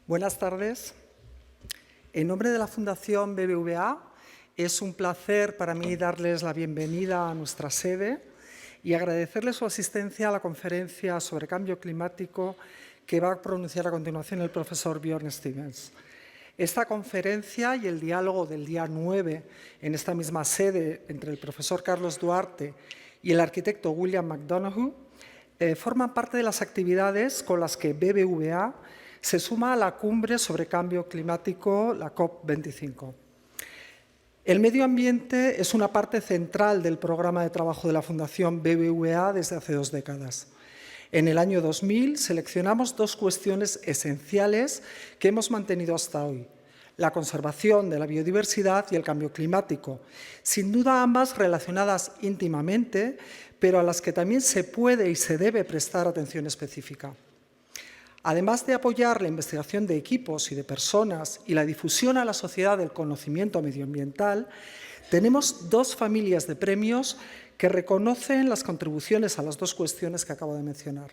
Buenas tardes. En nombre de la Fundación BBVA, es un placer para mí darles la bienvenida a nuestra sede y agradecerles su asistencia a la conferencia sobre cambio climático que va a pronunciar a continuación el profesor Bjorn Stevens. Esta conferencia y el diálogo del día 9 en esta misma sede entre el profesor Carlos Duarte y el arquitecto William McDonough forman parte de las actividades con las que BBVA se suma a la cumbre sobre cambio climático, la COP25. El medio ambiente es una parte central del programa de trabajo de la Fundación BBVA desde hace 2 décadas. En el año 2000 seleccionamos 2 cuestiones esenciales que hemos mantenido hasta hoy: la conservación de la biodiversidad y el cambio climático, sin duda ambas relacionadas íntimamente, pero a las que también se puede y se debe prestar atención específica. Además de apoyar la investigación de equipos y de personas y la difusión a la sociedad del conocimiento medioambiental, tenemos 2 familias de premios que reconocen las contribuciones a las 2 cuestiones que acabo de mencionar.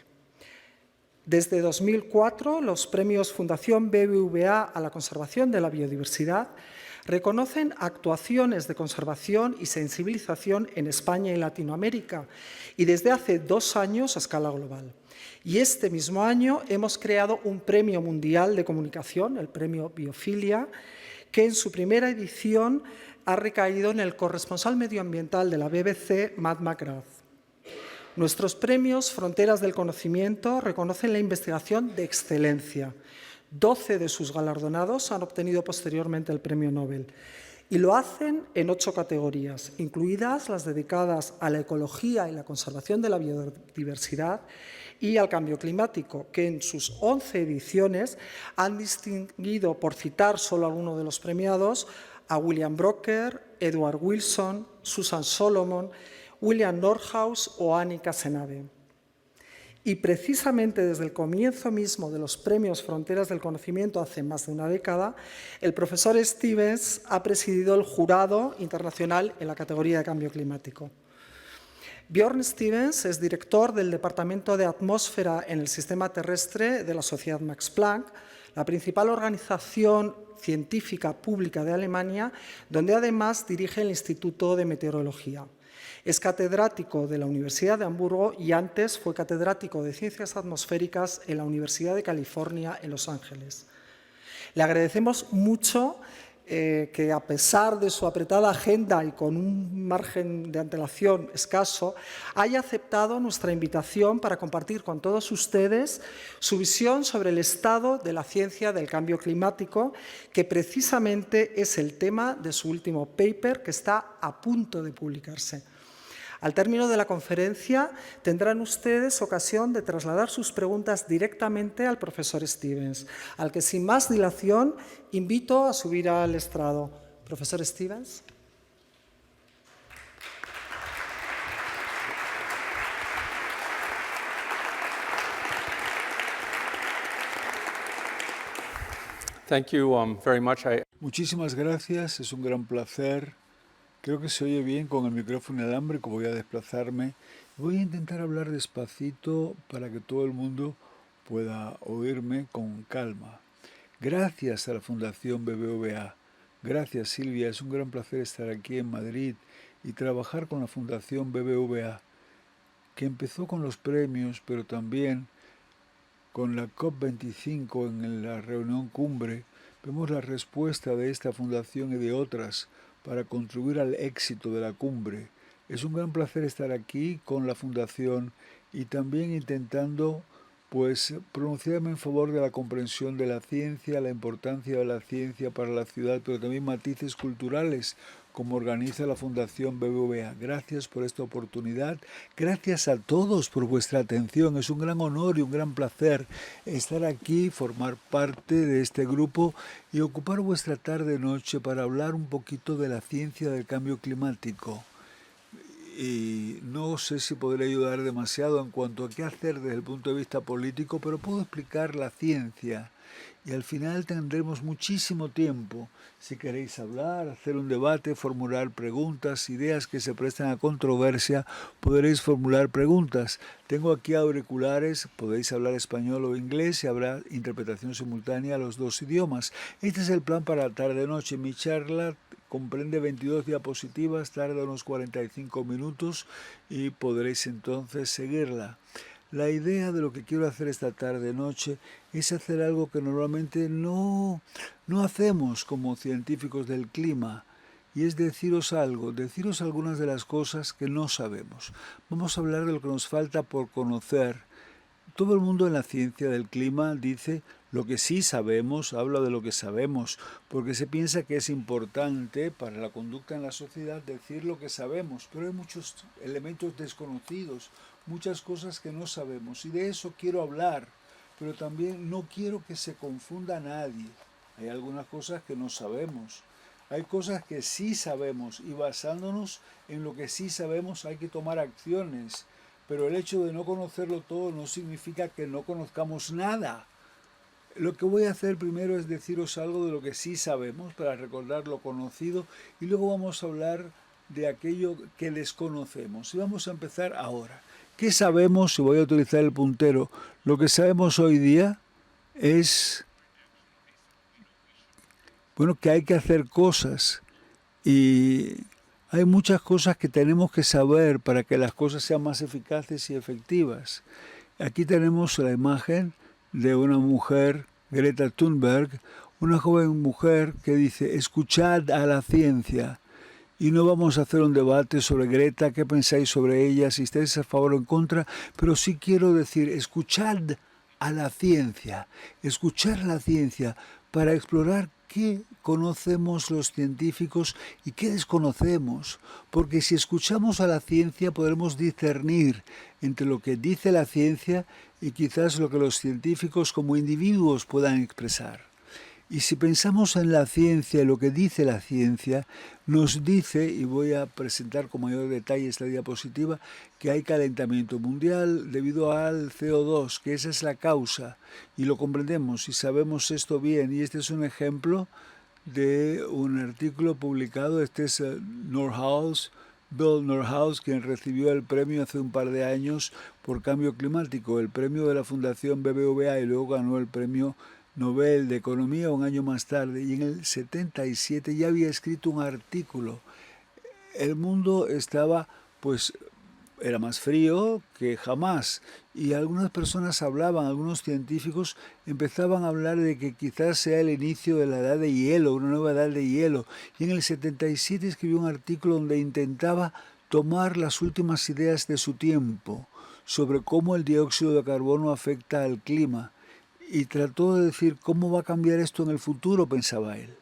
Desde 2004, los premios Fundación BBVA a la conservación de la biodiversidad reconocen actuaciones de conservación y sensibilización en España y Latinoamérica, y desde hace 2 años a escala global. Y este mismo año hemos creado un premio mundial de comunicación, el premio Biofilia, que en su primera edición ha recaído en el corresponsal medioambiental de la BBC, Matt McGrath. Nuestros premios Fronteras del Conocimiento reconocen la investigación de excelencia. 12 de sus galardonados han obtenido posteriormente el Premio Nobel y lo hacen en 8 categorías, incluidas las dedicadas a la ecología y la conservación de la biodiversidad y al cambio climático, que en sus 11 ediciones han distinguido, por citar solo alguno de los premiados, a William Brocker, Edward Wilson, Susan Solomon, William Nordhaus o Annika Senabe. Y precisamente desde el comienzo mismo de los premios Fronteras del Conocimiento, hace más de una década, el profesor Stevens ha presidido el jurado internacional en la categoría de cambio climático. Bjorn Stevens es director del Departamento de Atmósfera en el Sistema Terrestre de la Sociedad Max Planck, la principal organización científica pública de Alemania, donde además dirige el Instituto de Meteorología. Es catedrático de la Universidad de Hamburgo y antes fue catedrático de Ciencias Atmosféricas en la Universidad de California en Los Ángeles. Le agradecemos mucho que, a pesar de su apretada agenda y con un margen de antelación escaso, haya aceptado nuestra invitación para compartir con todos ustedes su visión sobre el estado de la ciencia del cambio climático, que precisamente es el tema de su último paper, que está a punto de publicarse. Al término de la conferencia tendrán ustedes ocasión de trasladar sus preguntas directamente al profesor Stevens, al que sin más dilación invito a subir al estrado. Profesor Stevens. Thank you very much. Muchísimas gracias, es un gran placer. Creo que se oye bien con el micrófono inalámbrico, voy a desplazarme. Voy a intentar hablar despacito para que todo el mundo pueda oírme con calma. Gracias a la Fundación BBVA. Gracias, Silvia. Es un gran placer estar aquí en Madrid y trabajar con la Fundación BBVA, que empezó con los premios, pero también con la COP25 en la reunión cumbre. Vemos la respuesta de esta fundación y de otras para contribuir al éxito de la cumbre. Es un gran placer estar aquí con la Fundación y también intentando pronunciarme en favor de la comprensión de la ciencia, la importancia de la ciencia para la ciudad, pero también matices culturales, como organiza la Fundación BBVA. Gracias por esta oportunidad. Gracias a todos por vuestra atención. Es un gran honor y un gran placer estar aquí, formar parte de este grupo y ocupar vuestra tarde-noche para hablar un poquito de la ciencia del cambio climático. Y no sé si podré ayudar demasiado en cuanto a qué hacer desde el punto de vista político, pero puedo explicar la ciencia y al final tendremos muchísimo tiempo. Si queréis hablar, hacer un debate, formular preguntas, ideas que se prestan a controversia, podréis formular preguntas. Tengo aquí auriculares, podéis hablar español o inglés y habrá interpretación simultánea a los dos idiomas. Este es el plan para la tarde-noche. Mi charla comprende 22 diapositivas, tarda unos 45 minutos y podréis entonces seguirla. La idea de lo que quiero hacer esta tarde-noche es hacer algo que normalmente no hacemos como científicos del clima, y es deciros algo, deciros algunas de las cosas que no sabemos. Vamos a hablar de lo que nos falta por conocer. Todo el mundo en la ciencia del clima dice lo que sí sabemos, habla de lo que sabemos, porque se piensa que es importante para la conducta en la sociedad decir lo que sabemos, pero hay muchos elementos desconocidos, muchas cosas que no sabemos, y de eso quiero hablar, pero también no quiero que se confunda a nadie. Hay algunas cosas que no sabemos, hay cosas que sí sabemos, y basándonos en lo que sí sabemos hay que tomar acciones. Pero el hecho de no conocerlo todo no significa que no conozcamos nada. Lo que voy a hacer primero es deciros algo de lo que sí sabemos para recordar lo conocido y luego vamos a hablar de aquello que desconocemos. Y vamos a empezar ahora. ¿Qué sabemos? Si voy a utilizar el puntero, lo que sabemos hoy día es, bueno, que hay que hacer cosas y hay muchas cosas que tenemos que saber para que las cosas sean más eficaces y efectivas. Aquí tenemos la imagen de una mujer, Greta Thunberg, una joven mujer que dice, escuchad a la ciencia. Y no vamos a hacer un debate sobre Greta, qué pensáis sobre ella, si estáis a favor o en contra, pero sí quiero decir, escuchad a la ciencia, escuchar a la ciencia para explorar qué conocemos los científicos y qué desconocemos, porque si escuchamos a la ciencia podremos discernir entre lo que dice la ciencia y quizás lo que los científicos como individuos puedan expresar. Y si pensamos en la ciencia, lo que dice la ciencia, nos dice, y voy a presentar con mayor detalle esta diapositiva, que hay calentamiento mundial debido al CO2, que esa es la causa, y lo comprendemos y sabemos esto bien. Y este es un ejemplo de un artículo publicado, este es Nordhaus, Bill Nordhaus, quien recibió el premio hace un par de años por cambio climático, el premio de la Fundación BBVA, y luego ganó el premio Nobel de Economía un año más tarde, y en el 77 ya había escrito un artículo. El mundo estaba, pues, era más frío que jamás, y algunas personas hablaban, algunos científicos empezaban a hablar de que quizás sea el inicio de la edad de hielo, una nueva edad de hielo, y en el 77 escribió un artículo donde intentaba tomar las últimas ideas de su tiempo sobre cómo el dióxido de carbono afecta al clima. Y trató de decir cómo va a cambiar esto en el futuro, pensaba él.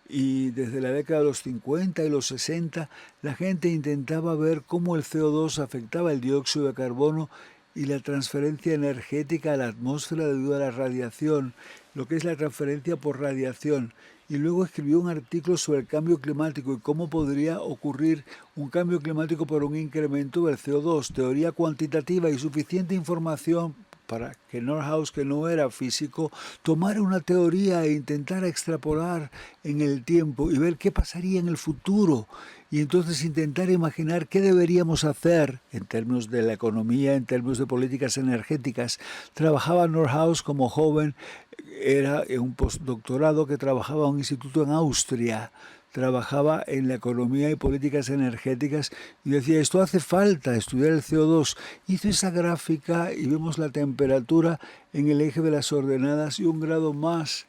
Y desde la década de los 50 y los 60, la gente intentaba ver cómo el CO2 afectaba el dióxido de carbono y la transferencia energética a la atmósfera debido a la radiación, lo que es la transferencia por radiación. Y luego escribió un artículo sobre el cambio climático y cómo podría ocurrir un cambio climático por un incremento del CO2, teoría cuantitativa y suficiente información para que Nordhaus, que no era físico, tomara una teoría e intentara extrapolar en el tiempo y ver qué pasaría en el futuro. Y entonces intentar imaginar qué deberíamos hacer en términos de la economía, en términos de políticas energéticas. Trabajaba Nordhaus como joven, era un postdoctorado que trabajaba en un instituto en Austria. Trabajaba en la economía y políticas energéticas y decía, esto hace falta, estudiar el CO2. Hizo esa gráfica y vemos la temperatura en el eje de las ordenadas y 1 grado más,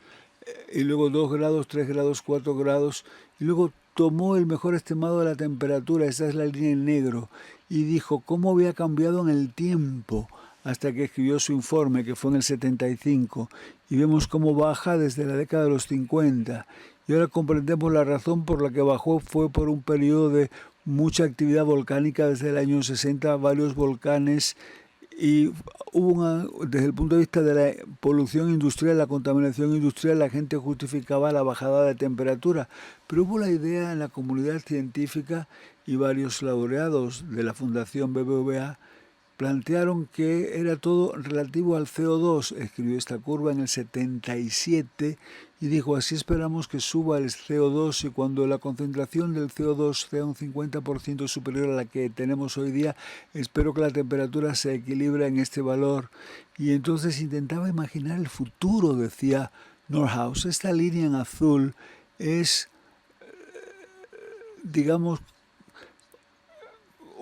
y luego 2 grados, 3 grados, 4 grados, y luego tomó el mejor estimado de la temperatura, esta es la línea en negro, y dijo cómo había cambiado en el tiempo hasta que escribió su informe, que fue en el 75, y vemos cómo baja desde la década de los 50. Y ahora comprendemos la razón por la que bajó, fue por un periodo de mucha actividad volcánica desde el año 60, varios volcanes, y hubo desde el punto de vista de la polución industrial, la contaminación industrial, la gente justificaba la bajada de temperatura, pero hubo la idea en la comunidad científica y varios laureados de la Fundación BBVA plantearon que era todo relativo al CO2. Escribió esta curva en el 77 y dijo, así esperamos que suba el CO2 y cuando la concentración del CO2 sea un 50% superior a la que tenemos hoy día, espero que la temperatura se equilibre en este valor. Y entonces intentaba imaginar el futuro, decía Nordhaus. Esta línea en azul es, digamos,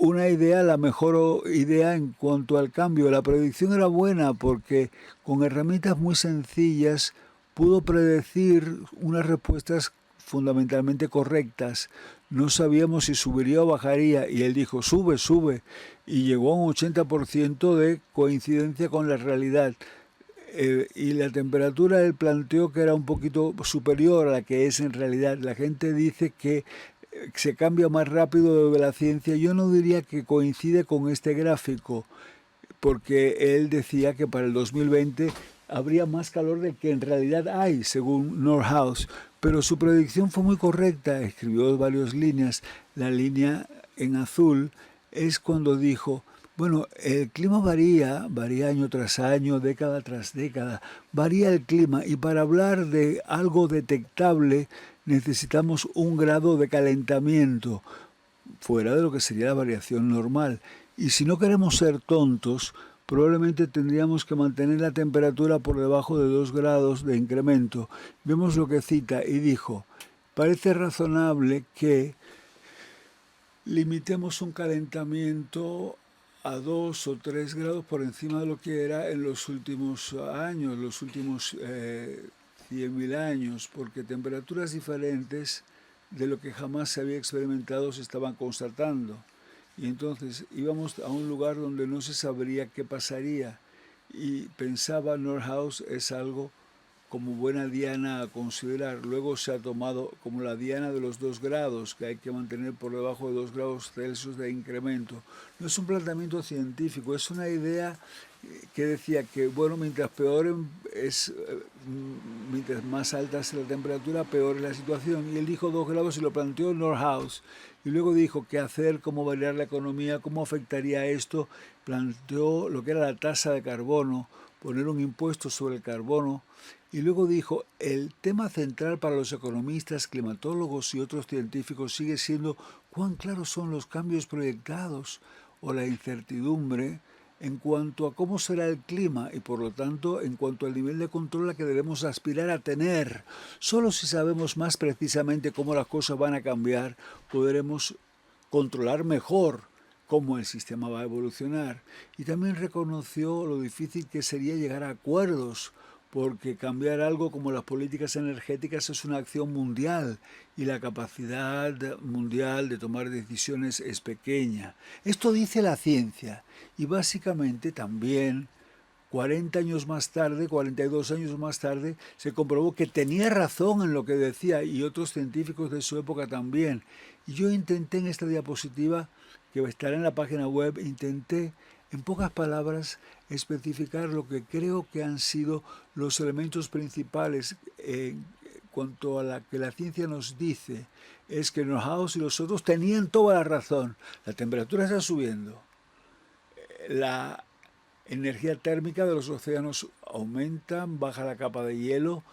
una idea, la mejor idea en cuanto al cambio. La predicción era buena porque con herramientas muy sencillas pudo predecir unas respuestas fundamentalmente correctas. No sabíamos si subiría o bajaría y él dijo sube, sube y llegó a un 80% de coincidencia con la realidad. Y la temperatura él planteó que era un poquito superior a la que es en realidad. La gente dice que se cambia más rápido de la ciencia. Yo no diría que coincide con este gráfico, porque él decía que para el 2020 habría más calor del que en realidad hay, según Nordhaus. Pero su predicción fue muy correcta, escribió varias líneas. La línea en azul es cuando dijo, bueno, el clima varía año tras año, década tras década, varía el clima y para hablar de algo detectable necesitamos un grado de calentamiento fuera de lo que sería la variación normal. Y si no queremos ser tontos, probablemente tendríamos que mantener la temperatura por debajo de 2 grados de incremento. Vemos lo que cita y dijo, parece razonable que limitemos un calentamiento a 2 o 3 grados por encima de lo que era en los últimos años, los últimos 100.000 años, porque temperaturas diferentes de lo que jamás se había experimentado se estaban constatando. Y entonces íbamos a un lugar donde no se sabría qué pasaría. Y pensaba Nordhaus, es algo como buena diana a considerar. Luego se ha tomado como la diana de los 2 grados, que hay que mantener por debajo de 2 grados Celsius de incremento. No es un planteamiento científico, es una idea que decía que, bueno, mientras más alta es la temperatura, peor es la situación. Y él dijo 2 grados y lo planteó Nordhaus. Y luego dijo qué hacer, cómo variar la economía, cómo afectaría esto. Planteó lo que era la tasa de carbono, poner un impuesto sobre el carbono. Y luego dijo, el tema central para los economistas, climatólogos y otros científicos sigue siendo cuán claros son los cambios proyectados o la incertidumbre en cuanto a cómo será el clima y por lo tanto en cuanto al nivel de control a que debemos aspirar a tener. Solo si sabemos más precisamente cómo las cosas van a cambiar, podremos controlar mejor cómo el sistema va a evolucionar. Y también reconoció lo difícil que sería llegar a acuerdos, porque cambiar algo como las políticas energéticas es una acción mundial y la capacidad mundial de tomar decisiones es pequeña. Esto dice la ciencia y básicamente también 40 años más tarde, 42 años más tarde, se comprobó que tenía razón en lo que decía y otros científicos de su época también. Y yo intenté en esta diapositiva, que estará en la página web, intenté en pocas palabras especificar lo que creo que han sido los elementos principales en cuanto a la que la ciencia nos dice. Es que Nordhaus y los otros tenían toda la razón. La temperatura está subiendo. La energía térmica de los océanos aumenta, baja la capa de hielo,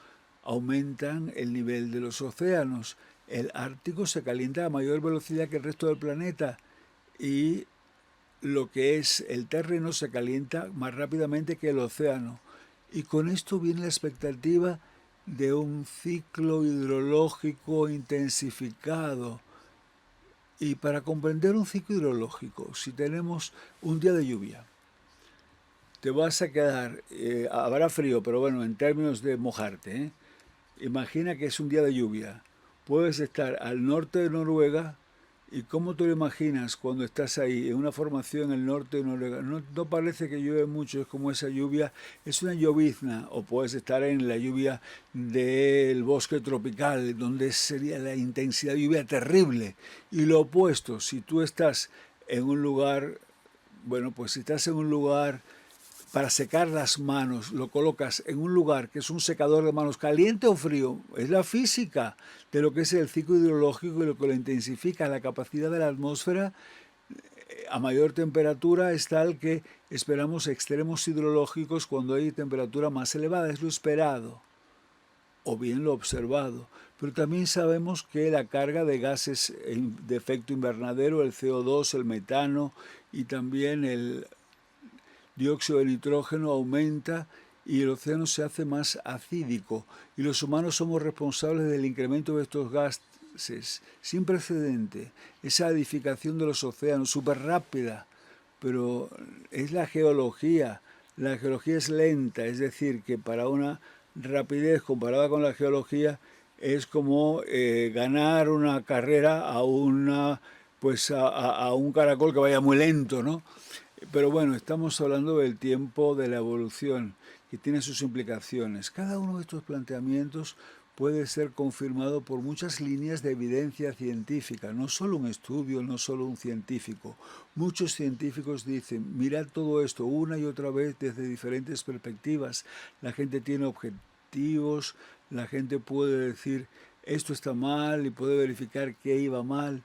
aumentan el nivel de los océanos. El Ártico se calienta a mayor velocidad que el resto del planeta y lo que es el terreno se calienta más rápidamente que el océano. Y con esto viene la expectativa de un ciclo hidrológico intensificado. Y para comprender un ciclo hidrológico, si tenemos un día de lluvia, te vas a quedar, habrá frío, pero bueno, en términos de mojarte, imagina que es un día de lluvia. Puedes estar al norte de Noruega. ¿Y cómo te lo imaginas cuando estás ahí, en una formación en el norte de Noruega? No parece que llueve mucho, es como esa lluvia, es una llovizna, o puedes estar en la lluvia del bosque tropical, donde sería la intensidad de lluvia terrible. Y lo opuesto, si tú estás en un lugar, bueno, pues si estás en un lugar para secar las manos, lo colocas en un lugar que es un secador de manos, caliente o frío, es la física de lo que es el ciclo hidrológico y lo que lo intensifica, la capacidad de la atmósfera a mayor temperatura es tal que esperamos extremos hidrológicos cuando hay temperatura más elevada, es lo esperado, o bien lo observado. Pero también sabemos que la carga de gases de efecto invernadero, el CO2, el metano y también el dióxido de nitrógeno aumenta y el océano se hace más acídico. Y los humanos somos responsables del incremento de estos gases sin precedente. Esa edificación de los océanos, súper rápida, pero es la geología. La geología es lenta, es decir, que para una rapidez comparada con la geología es como ganar una carrera a una a un caracol que vaya muy lento, ¿no? Pero bueno, estamos hablando del tiempo de la evolución, que tiene sus implicaciones. Cada uno de estos planteamientos puede ser confirmado por muchas líneas de evidencia científica, no solo un estudio, no solo un científico. Muchos científicos dicen, mirad todo esto una y otra vez desde diferentes perspectivas. La gente tiene objetivos, la gente puede decir, esto está mal y puede verificar qué iba mal.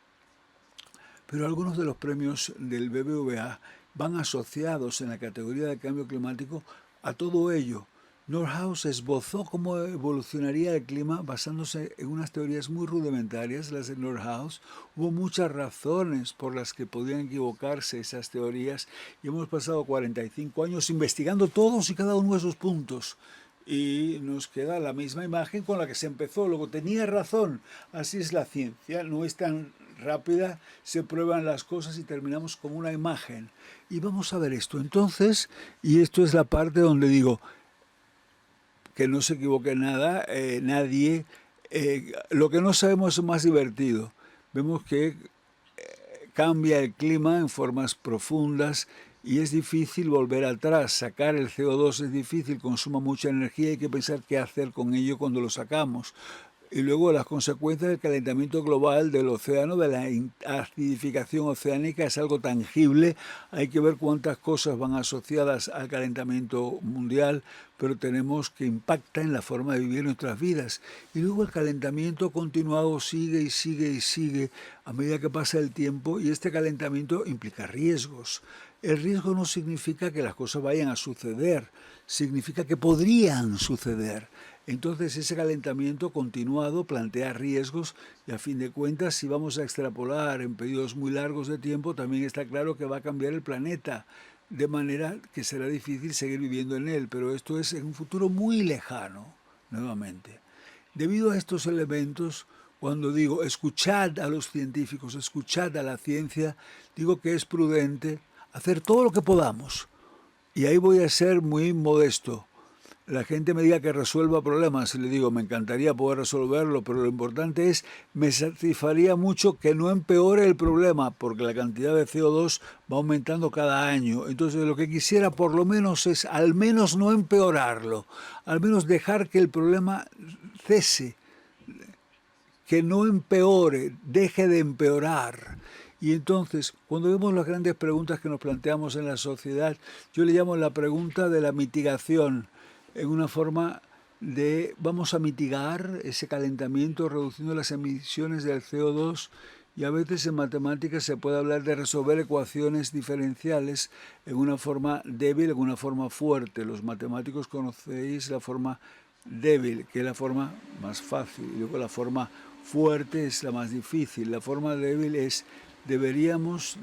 Pero algunos de los premios del BBVA van asociados en la categoría de cambio climático a todo ello. Nordhaus esbozó cómo evolucionaría el clima basándose en unas teorías muy rudimentarias, las de Nordhaus. Hubo muchas razones por las que podían equivocarse esas teorías y hemos pasado 45 años investigando todos y cada uno de esos puntos. Y nos queda la misma imagen con la que se empezó. Luego tenía razón, así es la ciencia, no es tan rápida, se prueban las cosas y terminamos con una imagen. Y vamos a ver esto entonces, y esto es la parte donde digo que no se equivoque nada, nadie. Lo que no sabemos es más divertido. Vemos que cambia el clima en formas profundas y es difícil volver atrás. Sacar el CO2 es difícil, consuma mucha energía y hay que pensar qué hacer con ello cuando lo sacamos. Y luego las consecuencias del calentamiento global del océano, de la acidificación oceánica, es algo tangible. Hay que ver cuántas cosas van asociadas al calentamiento mundial, pero tenemos que impacta en la forma de vivir nuestras vidas. Y luego el calentamiento continuado sigue y sigue y sigue a medida que pasa el tiempo y este calentamiento implica riesgos. El riesgo no significa que las cosas vayan a suceder, significa que podrían suceder. Entonces ese calentamiento continuado plantea riesgos y a fin de cuentas si vamos a extrapolar en periodos muy largos de tiempo también está claro que va a cambiar el planeta de manera que será difícil seguir viviendo en él, pero esto es en un futuro muy lejano, nuevamente. Debido a estos elementos, cuando digo escuchad a los científicos, escuchad a la ciencia, digo que es prudente hacer todo lo que podamos. Y ahí voy a ser muy modesto. La gente me diga que resuelva problemas y le digo, me encantaría poder resolverlo, pero lo importante es, me satisfaría mucho que no empeore el problema, porque la cantidad de CO2 va aumentando cada año. Entonces lo que quisiera por lo menos es al menos no empeorarlo, al menos dejar que el problema cese, que no empeore, deje de empeorar. Y entonces, cuando vemos las grandes preguntas que nos planteamos en la sociedad, yo le llamo la pregunta de la mitigación, en una forma de vamos a mitigar ese calentamiento reduciendo las emisiones del CO2 y a veces en matemáticas se puede hablar de resolver ecuaciones diferenciales en una forma débil, en una forma fuerte. Los matemáticos conocéis la forma débil, que es la forma más fácil, y luego la forma fuerte es la más difícil. La forma débil es deberíamos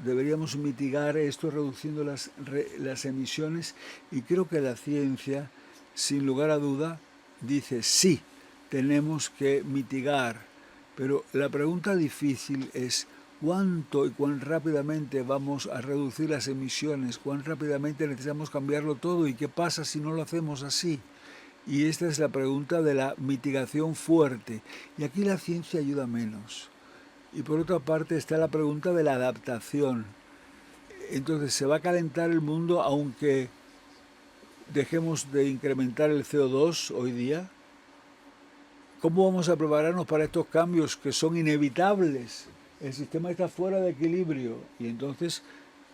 mitigar esto reduciendo las emisiones y creo que la ciencia sin lugar a duda, dice sí, tenemos que mitigar. Pero la pregunta difícil es cuánto y cuán rápidamente vamos a reducir las emisiones, cuán rápidamente necesitamos cambiarlo todo y qué pasa si no lo hacemos así. Y esta es la pregunta de la mitigación fuerte. Y aquí la ciencia ayuda menos. Y por otra parte está la pregunta de la adaptación. Entonces, ¿se va a calentar el mundo aunque dejemos de incrementar el CO2 hoy día? ¿Cómo vamos a prepararnos para estos cambios que son inevitables? El sistema está fuera de equilibrio y entonces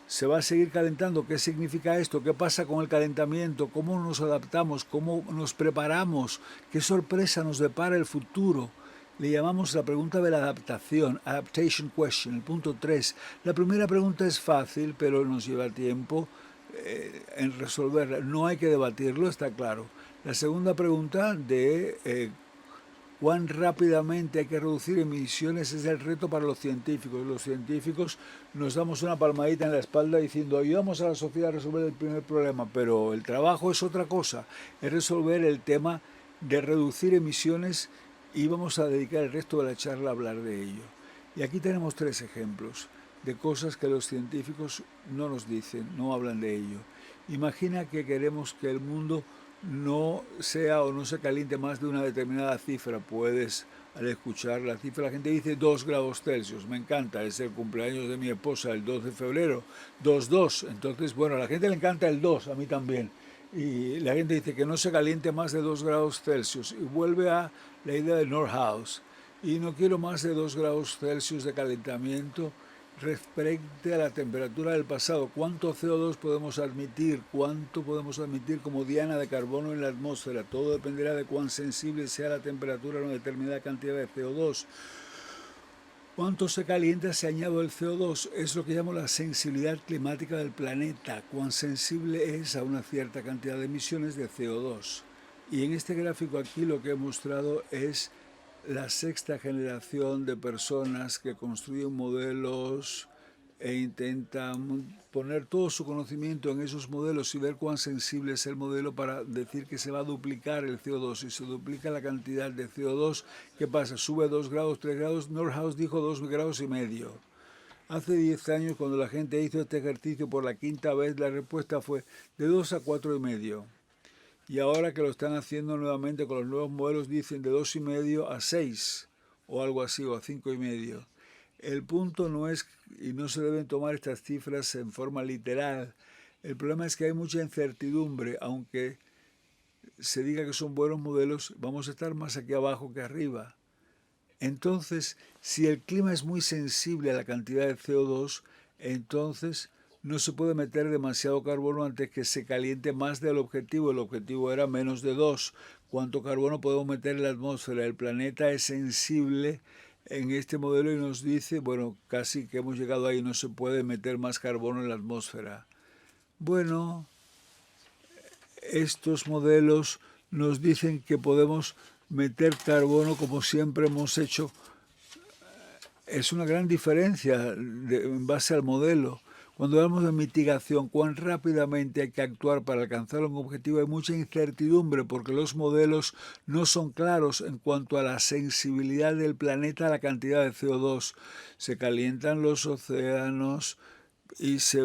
se va a seguir calentando. ¿Qué significa esto? ¿Qué pasa con el calentamiento? ¿Cómo nos adaptamos? ¿Cómo nos preparamos? ¿Qué sorpresa nos depara el futuro? Le llamamos la pregunta de la adaptación, adaptation question, el punto 3. La primera pregunta es fácil, pero nos lleva tiempo en resolverla. No hay que debatirlo, está claro. La segunda pregunta de cuán rápidamente hay que reducir emisiones es el reto para los científicos. Los científicos nos damos una palmadita en la espalda diciendo ayudamos a la sociedad a resolver el primer problema, pero el trabajo es otra cosa, es resolver el tema de reducir emisiones y vamos a dedicar el resto de la charla a hablar de ello. Y aquí tenemos 3 ejemplos de cosas que los científicos no nos dicen, no hablan de ello. Imagina que queremos que el mundo no sea o no se caliente más de una determinada cifra. Puedes, al escuchar la cifra, la gente dice 2 grados Celsius. Me encanta, es el cumpleaños de mi esposa el 2 de febrero, 2,2. Entonces, bueno, a la gente le encanta el 2, a mí también. Y la gente dice que no se caliente más de 2 grados Celsius. Y vuelve a la idea de Nordhaus. Y no quiero más de 2 grados Celsius de calentamiento respecto a la temperatura del pasado. ¿Cuánto CO2 podemos admitir? ¿Cuánto podemos admitir como diana de carbono en la atmósfera? Todo dependerá de cuán sensible sea la temperatura a una determinada cantidad de CO2. ¿Cuánto se calienta si añado el CO2? Es lo que llamo la sensibilidad climática del planeta. Cuán sensible es a una cierta cantidad de emisiones de CO2. Y en este gráfico aquí lo que he mostrado es la 6ª generación de personas que construyen modelos e intentan poner todo su conocimiento en esos modelos y ver cuán sensible es el modelo para decir que se va a duplicar el CO2. Si se duplica la cantidad de CO2, ¿qué pasa? Sube 2 grados, 3 grados. Nordhaus dijo 2,5 grados. Hace 10 años, cuando la gente hizo este ejercicio por la 5ª vez, la respuesta fue de 2 a 4,5. Y ahora que lo están haciendo nuevamente con los nuevos modelos, dicen de 2,5 a 6 o algo así, o a 5,5. El punto no es, y no se deben tomar estas cifras en forma literal, el problema es que hay mucha incertidumbre. Aunque se diga que son buenos modelos, vamos a estar más aquí abajo que arriba. Entonces, si el clima es muy sensible a la cantidad de CO2, entonces no se puede meter demasiado carbono antes que se caliente más del objetivo. El objetivo era menos de 2. ¿Cuánto carbono podemos meter en la atmósfera? El planeta es sensible en este modelo y nos dice, bueno, casi que hemos llegado ahí, no se puede meter más carbono en la atmósfera. Bueno, estos modelos nos dicen que podemos meter carbono como siempre hemos hecho. Es una gran diferencia en base al modelo. Cuando hablamos de mitigación, cuán rápidamente hay que actuar para alcanzar un objetivo, hay mucha incertidumbre porque los modelos no son claros en cuanto a la sensibilidad del planeta a la cantidad de CO2. Se calientan los océanos y se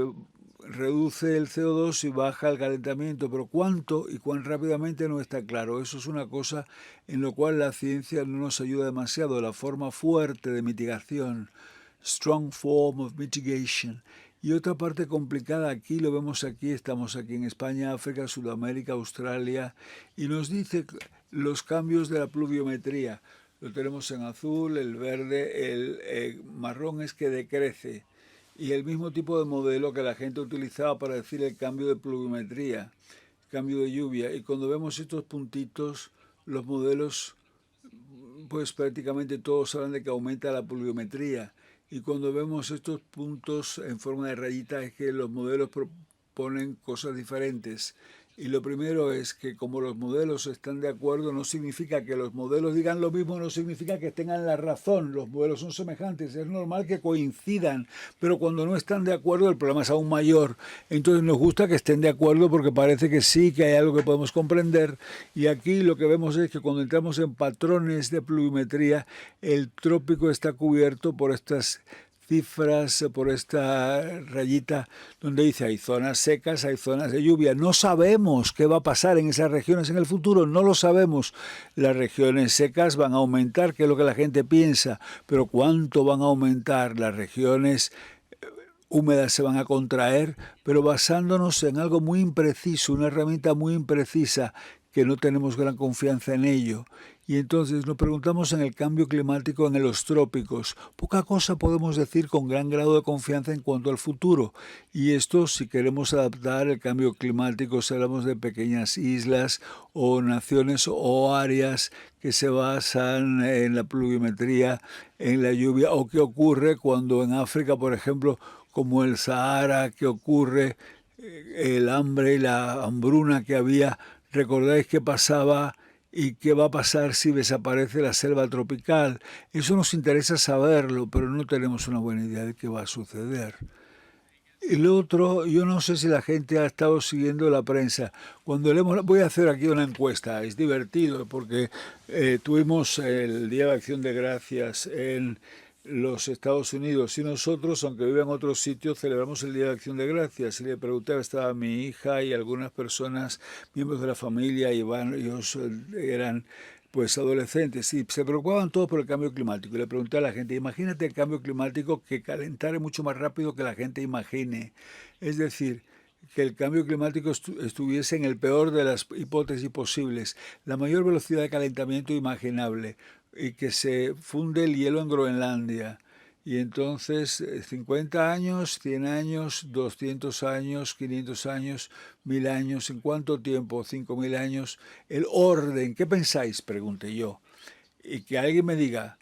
reduce el CO2 y baja el calentamiento, pero cuánto y cuán rápidamente no está claro. Eso es una cosa en lo cual la ciencia no nos ayuda demasiado. La forma fuerte de mitigación, strong form of mitigation. Y otra parte complicada aquí, lo vemos aquí, estamos aquí en España, África, Sudamérica, Australia, y nos dice los cambios de la pluviometría. Lo tenemos en azul, el verde, el marrón es que decrece. Y el mismo tipo de modelo que la gente utilizaba para decir el cambio de pluviometría, cambio de lluvia. Y cuando vemos estos puntitos, los modelos, pues prácticamente todos hablan de que aumenta la pluviometría. Y cuando vemos estos puntos en forma de rayita es que los modelos proponen cosas diferentes. Y lo primero es que como los modelos están de acuerdo, no significa que los modelos digan lo mismo, no significa que tengan la razón. Los modelos son semejantes, es normal que coincidan, pero cuando no están de acuerdo el problema es aún mayor. Entonces nos gusta que estén de acuerdo porque parece que sí, que hay algo que podemos comprender. Y aquí lo que vemos es que cuando entramos en patrones de pluviometría, el trópico está cubierto por estas cifras, por esta rayita donde dice hay zonas secas, hay zonas de lluvia. No sabemos qué va a pasar en esas regiones en el futuro, no lo sabemos. Las regiones secas van a aumentar, que es lo que la gente piensa, pero ¿cuánto van a aumentar? Las regiones húmedas se van a contraer, pero basándonos en algo muy impreciso, una herramienta muy imprecisa, que no tenemos gran confianza en ello. Y entonces nos preguntamos en el cambio climático en los trópicos. Poca cosa podemos decir con gran grado de confianza en cuanto al futuro. Y esto, si queremos adaptar el cambio climático, si hablamos de pequeñas islas o naciones o áreas que se basan en la pluviometría, en la lluvia, o qué ocurre cuando en África, por ejemplo, como el Sahara, qué ocurre, el hambre y la hambruna que había. ¿Recordáis qué pasaba y qué va a pasar si desaparece la selva tropical? Eso nos interesa saberlo, pero no tenemos una buena idea de qué va a suceder. Y lo otro, yo no sé si la gente ha estado siguiendo la prensa. Cuando leemos, voy a hacer aquí una encuesta, es divertido porque tuvimos el Día de Acción de Gracias en los Estados Unidos y nosotros, aunque vive en otros sitios, celebramos el Día de Acción de Gracias. Y le pregunté, estaba mi hija y algunas personas, miembros de la familia, y ellos eran pues adolescentes, y se preocupaban todos por el cambio climático. Y le pregunté a la gente, imagínate el cambio climático que calentare mucho más rápido que la gente imagine. Es decir, que el cambio climático estuviese en el peor de las hipótesis posibles, la mayor velocidad de calentamiento imaginable, y que se funde el hielo en Groenlandia. Y entonces 50 años, 100 años, 200 años, 500 años, 1000 años, ¿en cuánto tiempo? 5000 años. El orden, ¿qué pensáis? Pregunté yo. Y que alguien me diga,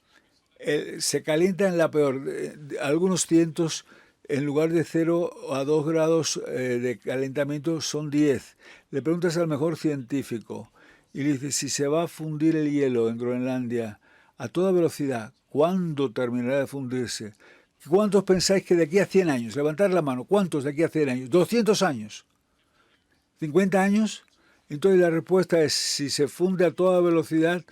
se calienta en la peor, algunos cientos, en lugar de 0 a 2 grados de calentamiento son 10. Le preguntas al mejor científico y le dices, si se va a fundir el hielo en Groenlandia a toda velocidad, ¿cuándo terminará de fundirse? ¿Cuántos pensáis que de aquí a 100 años? Levantar la mano. ¿Cuántos de aquí a 100 años? ¿200 años? ¿50 años? Entonces la respuesta es, si se funde a toda velocidad,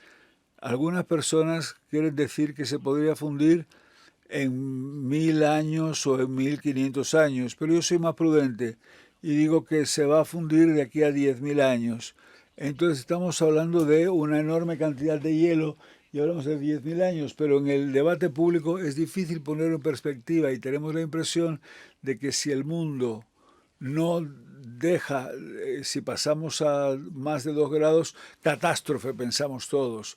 algunas personas quieren decir que se podría fundir en 1000 años o en 1500 años, pero yo soy más prudente y digo que se va a fundir de aquí a 10.000 años. Entonces estamos hablando de una enorme cantidad de hielo y hablamos de 10.000 años, pero en el debate público es difícil ponerlo en perspectiva y tenemos la impresión de que si el mundo no deja, si pasamos a más de 2 grados, catástrofe, pensamos todos.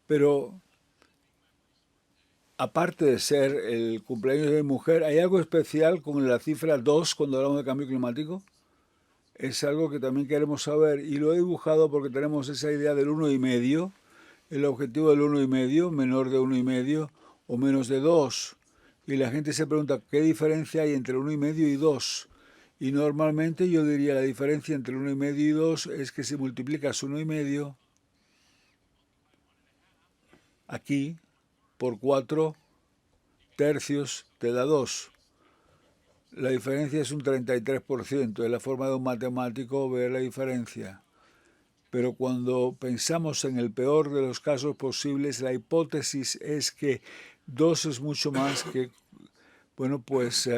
Pero aparte de ser el cumpleaños de mi mujer, ¿hay algo especial con la cifra 2 cuando hablamos de cambio climático? Es algo que también queremos saber y lo he dibujado porque tenemos esa idea del 1,5, el objetivo del 1,5, menor de 1,5 o menos de 2. Y la gente se pregunta, ¿qué diferencia hay entre 1,5 y 2? Y normalmente yo diría la diferencia entre 1,5 y 2 es que si multiplicas 1,5 aquí por 4 tercios te da 2. La diferencia es un 33%, es la forma de un matemático ver la diferencia. Pero cuando pensamos en el peor de los casos posibles, la hipótesis es que 2 es mucho más que, bueno, pues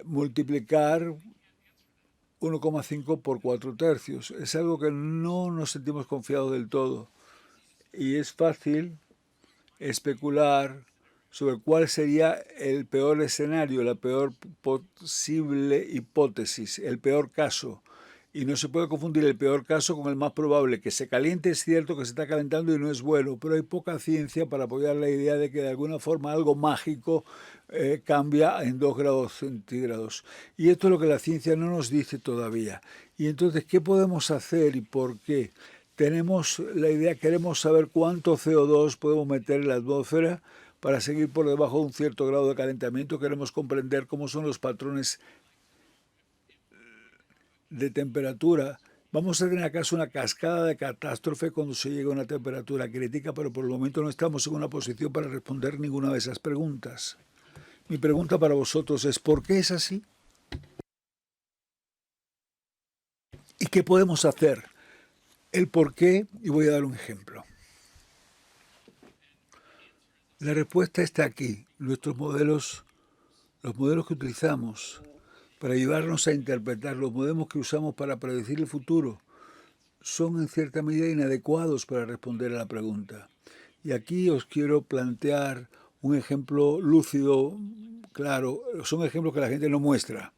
multiplicar 1,5 por 4 tercios. Es algo que no nos sentimos confiados del todo. Y es fácil especular sobre cuál sería el peor escenario, la peor posible hipótesis, el peor caso. Y no se puede confundir el peor caso con el más probable. Que se caliente es cierto que se está calentando y no es bueno, pero hay poca ciencia para apoyar la idea de que de alguna forma algo mágico cambia en 2 grados centígrados. Y esto es lo que la ciencia no nos dice todavía. Y entonces, ¿qué podemos hacer y por qué? Tenemos la idea, queremos saber cuánto CO2 podemos meter en la atmósfera para seguir por debajo de un cierto grado de calentamiento. Queremos comprender cómo son los patrones de temperatura. Vamos a tener acaso una cascada de catástrofe cuando se llegue a una temperatura crítica, pero por el momento no estamos en una posición para responder ninguna de esas preguntas. Mi pregunta para vosotros es, ¿por qué es así? ¿Y qué podemos hacer? El por qué, y voy a dar un ejemplo. La respuesta está aquí. Nuestros modelos, los modelos que utilizamos para ayudarnos a interpretar, los modelos que usamos para predecir el futuro, son en cierta medida inadecuados para responder a la pregunta. Y aquí os quiero plantear un ejemplo lúcido, claro, son ejemplos que la gente no muestra.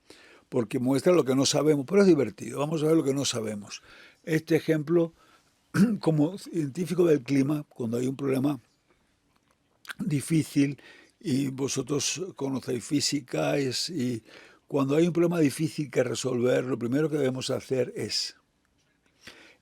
porque muestra lo que no sabemos, pero es divertido. Vamos a ver lo que no sabemos. Este ejemplo, como científico del clima, cuando hay un problema difícil, y vosotros conocéis física, y cuando hay un problema difícil que resolver, lo primero que debemos hacer es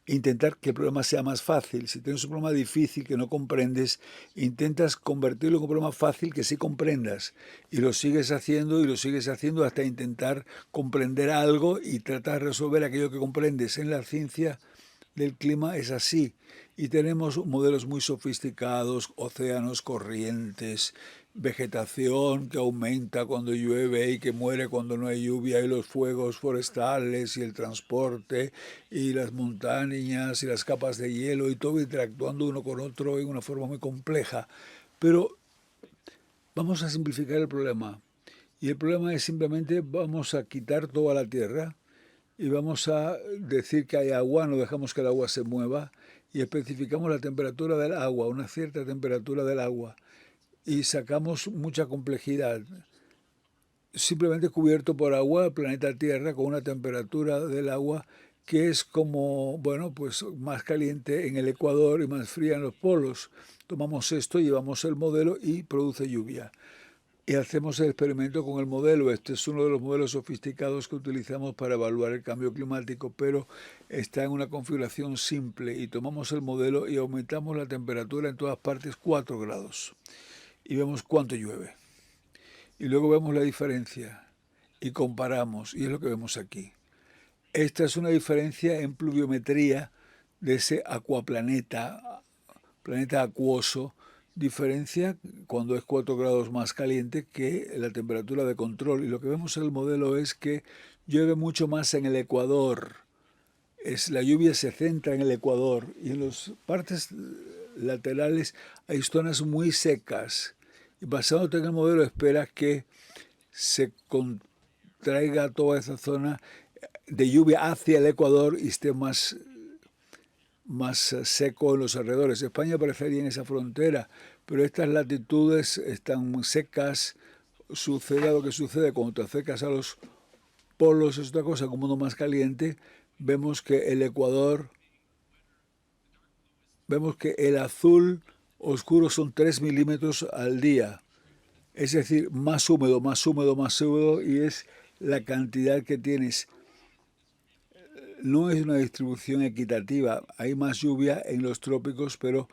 intentar que el problema sea más fácil. Si tienes un problema difícil que no comprendes, intentas convertirlo en un problema fácil que sí comprendas. Y lo sigues haciendo y lo sigues haciendo hasta intentar comprender algo y tratar de resolver aquello que comprendes. En la ciencia del clima es así. Y tenemos modelos muy sofisticados, océanos, corrientes, vegetación que aumenta cuando llueve y que muere cuando no hay lluvia, y los fuegos forestales y el transporte y las montañas y las capas de hielo y todo interactuando uno con otro en una forma muy compleja. Pero vamos a simplificar el problema. Y el problema es simplemente vamos a quitar toda la tierra y vamos a decir que hay agua, no dejamos que el agua se mueva y especificamos la temperatura del agua, una cierta temperatura del agua, y sacamos mucha complejidad. Simplemente cubierto por agua, el planeta Tierra, con una temperatura del agua que es como, bueno, pues más caliente en el Ecuador y más fría en los polos. Tomamos esto, llevamos el modelo y produce lluvia. Y hacemos el experimento con el modelo. Este es uno de los modelos sofisticados que utilizamos para evaluar el cambio climático, pero está en una configuración simple. Y tomamos el modelo y aumentamos la temperatura en todas partes 4 grados. Y vemos cuánto llueve. Y luego vemos la diferencia y comparamos. Y es lo que vemos aquí. Esta es una diferencia en pluviometría de ese acuaplaneta, planeta acuoso. Diferencia cuando es 4 grados más caliente que la temperatura de control. Y lo que vemos en el modelo es que llueve mucho más en el Ecuador. La lluvia se centra en el Ecuador y en las partes laterales hay zonas muy secas. Y basándote en el modelo esperas que se contraiga toda esa zona de lluvia hacia el Ecuador y esté más seco en los alrededores. España aparecería en esa frontera, pero estas latitudes están secas. Sucede lo que sucede cuando te acercas a los polos, es otra cosa, como uno más caliente. Vemos que el Ecuador, vemos que el azul oscuro son 3 milímetros al día. Es decir, más húmedo, más húmedo, más húmedo, y es la cantidad que tienes. No es una distribución equitativa. Hay más lluvia en los trópicos, pero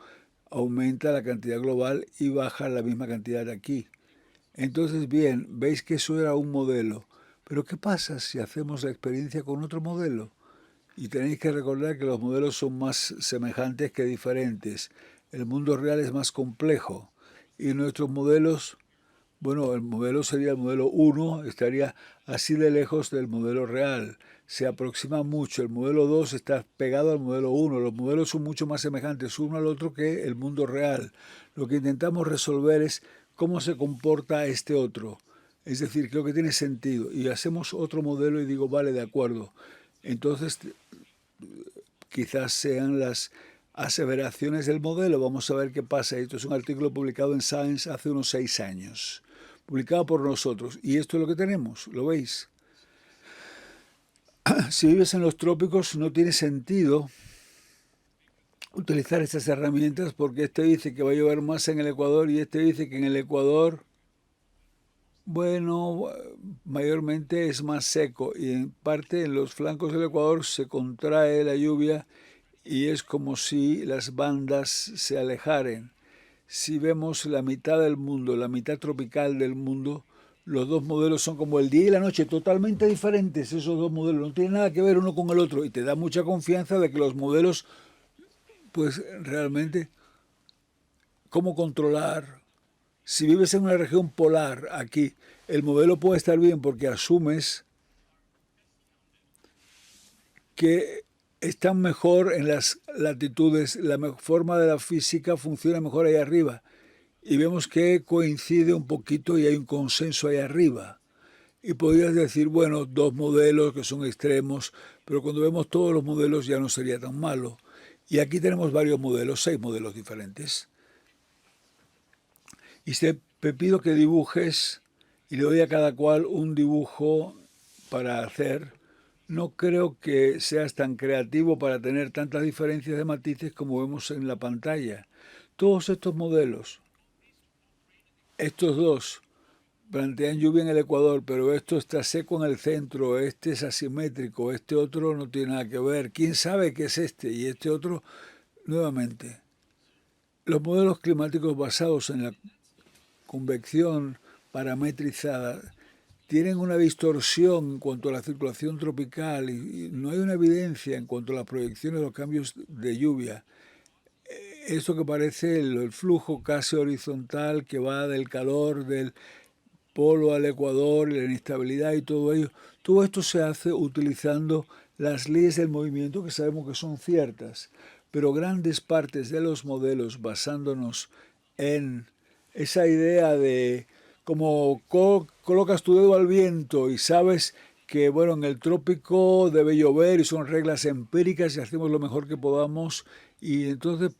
aumenta la cantidad global y baja la misma cantidad aquí. Entonces, bien, veis que eso era un modelo. Pero ¿qué pasa si hacemos la experiencia con otro modelo? Y tenéis que recordar que los modelos son más semejantes que diferentes. El mundo real es más complejo. Y nuestros modelos, bueno, el modelo sería el modelo 1, estaría así de lejos del modelo real. Se aproxima mucho. El modelo 2 está pegado al modelo 1. Los modelos son mucho más semejantes uno al otro que el mundo real. Lo que intentamos resolver es cómo se comporta este otro. Es decir, creo que tiene sentido. Y hacemos otro modelo y digo, vale, de acuerdo. Entonces, quizás sean las aseveraciones del modelo. Vamos a ver qué pasa. Esto es un artículo publicado en Science hace unos 6 años. Publicado por nosotros. Y esto es lo que tenemos. ¿Lo veis? Si vives en los trópicos no tiene sentido utilizar estas herramientas porque este dice que va a llover más en el Ecuador y este dice que en el Ecuador, bueno, mayormente es más seco y en parte en los flancos del Ecuador se contrae la lluvia y es como si las bandas se alejaran. Si vemos la mitad del mundo, la mitad tropical del mundo, los dos modelos son como el día y la noche, totalmente diferentes. Esos dos modelos no tienen nada que ver uno con el otro y te da mucha confianza de que los modelos, pues realmente, cómo controlar. Si vives en una región polar, aquí, el modelo puede estar bien porque asumes que están mejor en las latitudes, la forma de la física funciona mejor ahí arriba. Y vemos que coincide un poquito y hay un consenso ahí arriba. Y podrías decir, bueno, dos modelos que son extremos, pero cuando vemos todos los modelos ya no sería tan malo. Y aquí tenemos varios modelos, 6 modelos diferentes. Y te pido que dibujes y le doy a cada cual un dibujo para hacer, no creo que seas tan creativo para tener tantas diferencias de matices como vemos en la pantalla. Todos estos modelos, estos dos, plantean lluvia en el Ecuador, pero esto está seco en el centro, este es asimétrico, este otro no tiene nada que ver. ¿Quién sabe qué es este? Y este otro, nuevamente, los modelos climáticos basados en la convección parametrizada tienen una distorsión en cuanto a la circulación tropical y no hay una evidencia en cuanto a las proyecciones de los cambios de lluvia. Esto que parece el flujo casi horizontal que va del calor del polo al Ecuador, la inestabilidad y todo ello, todo esto se hace utilizando las leyes del movimiento que sabemos que son ciertas, pero grandes partes de los modelos basándonos en esa idea de como colocas tu dedo al viento y sabes que bueno, en el trópico debe llover y son reglas empíricas y hacemos lo mejor que podamos y entonces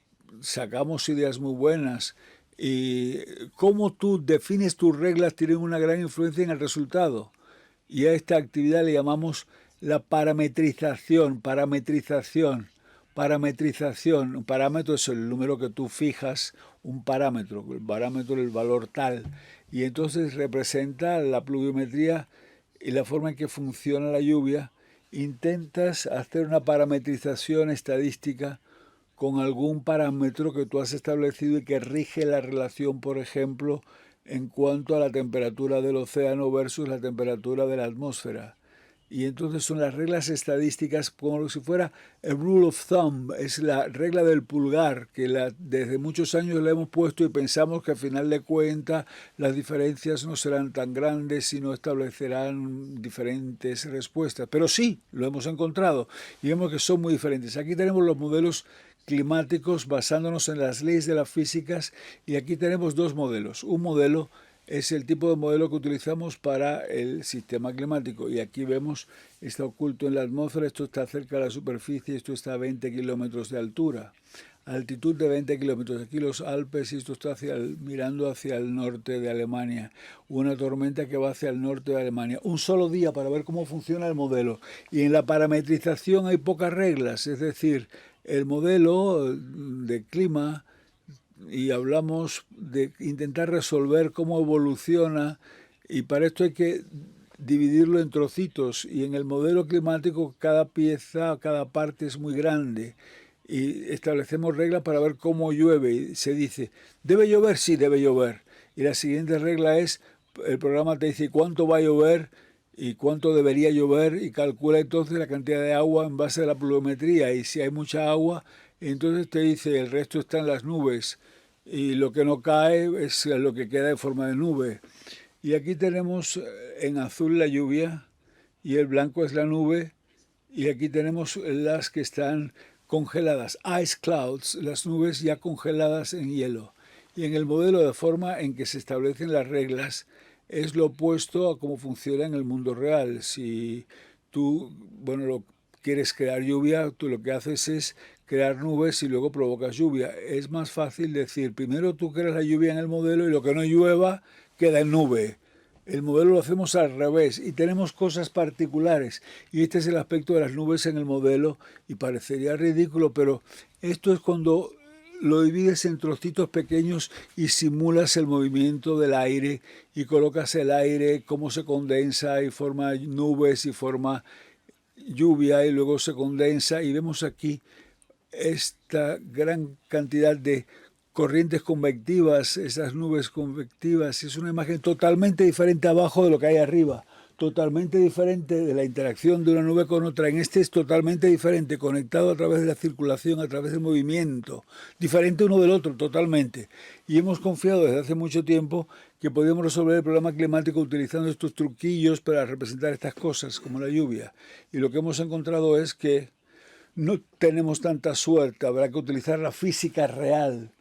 sacamos ideas muy buenas y cómo tú defines tus reglas tiene una gran influencia en el resultado. Y a esta actividad le llamamos la parametrización. Un parámetro es el número que tú fijas, un parámetro, el parámetro es el valor tal. Y entonces representa la pluviometría y la forma en que funciona la lluvia. Intentas hacer una parametrización estadística con algún parámetro que tú has establecido y que rige la relación, por ejemplo, en cuanto a la temperatura del océano versus la temperatura de la atmósfera. Y entonces son las reglas estadísticas como si fuera el rule of thumb, es la regla del pulgar, que desde muchos años la hemos puesto y pensamos que al final de cuentas las diferencias no serán tan grandes, sino establecerán diferentes respuestas. Pero sí, lo hemos encontrado y vemos que son muy diferentes. Aquí tenemos los modelos climáticos basándonos en las leyes de las físicas y aquí tenemos dos modelos. Un modelo es el tipo de modelo que utilizamos para el sistema climático y aquí vemos, está oculto en la atmósfera, esto está cerca de la superficie, esto está a 20 kilómetros de altura, altitud de 20 kilómetros, aquí los Alpes y esto está mirando hacia el norte de Alemania, una tormenta que va hacia el norte de Alemania, un solo día para ver cómo funciona el modelo y en la parametrización hay pocas reglas, es decir, el modelo de clima y hablamos de intentar resolver cómo evoluciona y para esto hay que dividirlo en trocitos y en el modelo climático cada pieza, cada parte es muy grande y establecemos reglas para ver cómo llueve y se dice, ¿debe llover? Sí, debe llover. Y la siguiente regla es, el programa te dice cuánto va a llover y cuánto debería llover y calcula entonces la cantidad de agua en base a la pluviometría y si hay mucha agua, entonces te dice el resto está en las nubes y lo que no cae es lo que queda en forma de nube. Y aquí tenemos en azul la lluvia y el blanco es la nube y aquí tenemos las que están congeladas, ice clouds, las nubes ya congeladas en hielo. Y en el modelo de forma en que se establecen las reglas es lo opuesto a cómo funciona en el mundo real. Si tú, quieres crear lluvia, tú lo que haces es crear nubes y luego provocas lluvia. Es más fácil decir, primero tú creas la lluvia en el modelo y lo que no llueva queda en nube. El modelo lo hacemos al revés y tenemos cosas particulares y este es el aspecto de las nubes en el modelo y parecería ridículo, pero esto es cuando lo divides en trocitos pequeños y simulas el movimiento del aire y colocas el aire, cómo se condensa y forma nubes y forma lluvia y luego se condensa y vemos aquí esta gran cantidad de corrientes convectivas, esas nubes convectivas, es una imagen totalmente diferente abajo de lo que hay arriba, totalmente diferente de la interacción de una nube con otra. En este es totalmente diferente, conectado a través de la circulación, a través del movimiento, diferente uno del otro, totalmente. Y hemos confiado desde hace mucho tiempo que podíamos resolver el problema climático utilizando estos truquillos para representar estas cosas, como la lluvia. Y lo que hemos encontrado es que no tenemos tanta suerte, habrá que utilizar la física real,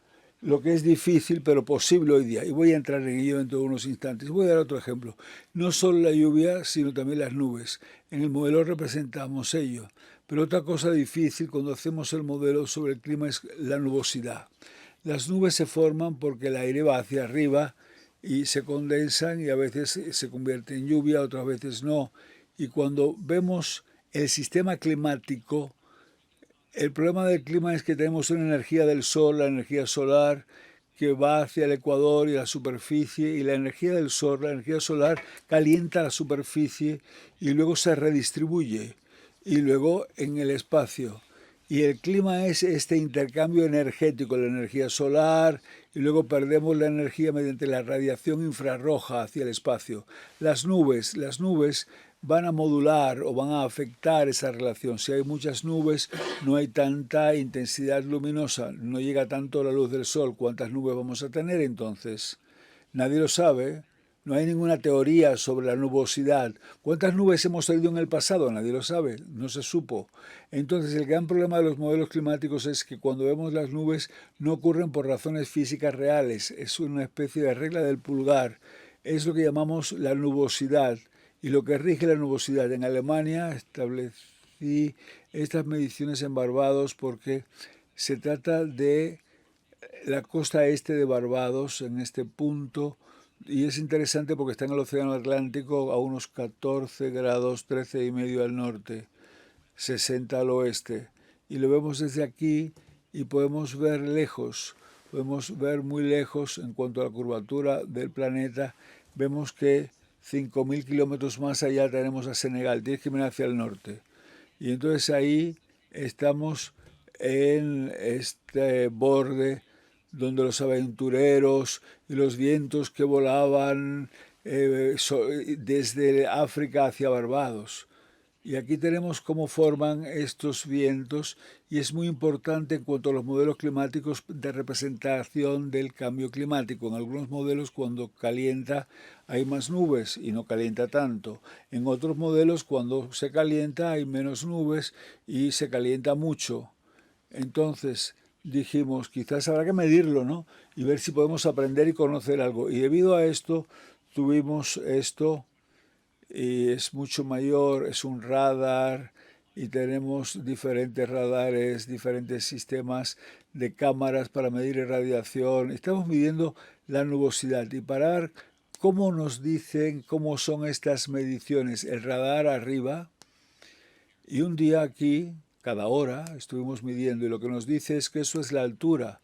lo que es difícil pero posible hoy día. Y voy a entrar en ello dentro de unos instantes. Voy a dar otro ejemplo. No solo la lluvia, sino también las nubes. En el modelo representamos ello. Pero otra cosa difícil cuando hacemos el modelo sobre el clima es la nubosidad. Las nubes se forman porque el aire va hacia arriba y se condensan y a veces se convierte en lluvia, otras veces no. Y cuando vemos el sistema climático, el problema del clima es que tenemos una energía del sol, la energía solar, que va hacia el ecuador y la superficie, y la energía del sol, la energía solar, calienta la superficie y luego se redistribuye, y luego en el espacio. Y el clima es este intercambio energético, la energía solar, y luego perdemos la energía mediante la radiación infrarroja hacia el espacio. Las nubes van a modular o van a afectar esa relación. Si hay muchas nubes, no hay tanta intensidad luminosa, no llega tanto la luz del sol. ¿Cuántas nubes vamos a tener entonces? Nadie lo sabe. No hay ninguna teoría sobre la nubosidad. ¿Cuántas nubes hemos tenido en el pasado? Nadie lo sabe, no se supo. Entonces, el gran problema de los modelos climáticos es que cuando vemos las nubes no ocurren por razones físicas reales. Es una especie de regla del pulgar. Es lo que llamamos la nubosidad. Y lo que rige la nubosidad. En Alemania establecí estas mediciones en Barbados porque se trata de la costa este de Barbados, en este punto, y es interesante porque está en el Océano Atlántico a unos 14 grados, 13 y medio al norte, 60 al oeste. Y lo vemos desde aquí y podemos ver lejos, podemos ver muy lejos en cuanto a la curvatura del planeta. Vemos que 5.000 kilómetros más allá tenemos a Senegal, tienes que mirar hacia el norte. Y entonces ahí estamos en este borde donde los aventureros y los vientos que volaban desde África hacia Barbados. Y aquí tenemos cómo forman estos vientos y es muy importante en cuanto a los modelos climáticos de representación del cambio climático. En algunos modelos cuando calienta hay más nubes y no calienta tanto. En otros modelos cuando se calienta hay menos nubes y se calienta mucho. Entonces dijimos, quizás habrá que medirlo, ¿no? Y ver si podemos aprender y conocer algo. Y debido a esto tuvimos esto. Y es mucho mayor, es un radar y tenemos diferentes radares, diferentes sistemas de cámaras para medir irradiación. Estamos midiendo la nubosidad y para ver cómo nos dicen cómo son estas mediciones. El radar arriba y un día aquí, cada hora, estuvimos midiendo y lo que nos dice es que eso es la altura.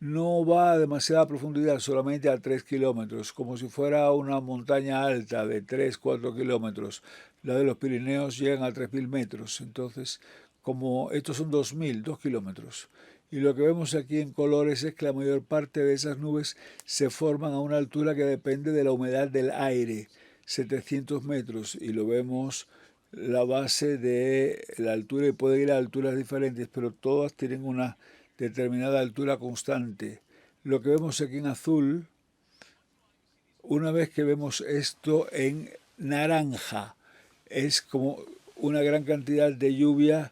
No va a demasiada profundidad, solamente a 3 kilómetros, como si fuera una montaña alta de 3, 4 kilómetros. La de los Pirineos llegan a 3.000 metros, entonces, como estos son 2.000, 2 kilómetros. Y lo que vemos aquí en colores es que la mayor parte de esas nubes se forman a una altura que depende de la humedad del aire, 700 metros, y lo vemos la base de la altura y puede ir a alturas diferentes, pero todas tienen una determinada altura constante. Lo que vemos aquí en azul, una vez que vemos esto en naranja, es como una gran cantidad de lluvia.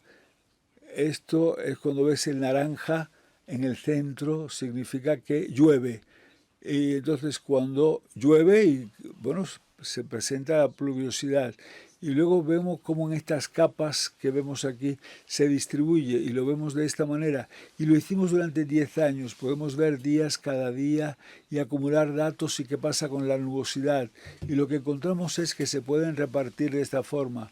Esto es cuando ves el naranja en el centro, significa que llueve. Y entonces cuando llueve, y bueno, se presenta la pluviosidad. Y luego vemos cómo en estas capas que vemos aquí se distribuye y lo vemos de esta manera. Y lo hicimos durante 10 años. Podemos ver días cada día y acumular datos y qué pasa con la nubosidad. Y lo que encontramos es que se pueden repartir de esta forma.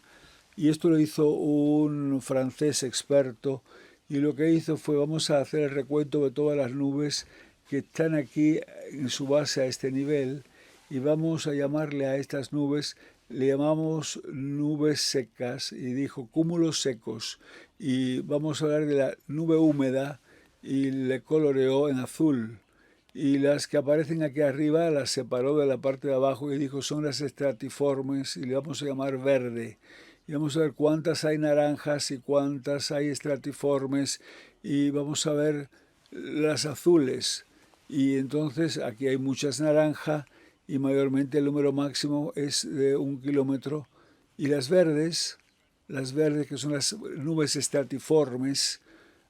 Y esto lo hizo un francés experto. Y lo que hizo fue, vamos a hacer el recuento de todas las nubes que están aquí en su base a este nivel. Y vamos a llamarle a estas nubes, le llamamos nubes secas, y dijo cúmulos secos. Y vamos a hablar de la nube húmeda y le coloreó en azul. Y las que aparecen aquí arriba las separó de la parte de abajo y dijo son las estratiformes y le vamos a llamar verde. Y vamos a ver cuántas hay naranjas y cuántas hay estratiformes y vamos a ver las azules. Y entonces aquí hay muchas naranjas y mayormente el número máximo es de 1 kilómetro. Y las verdes que son las nubes estratiformes,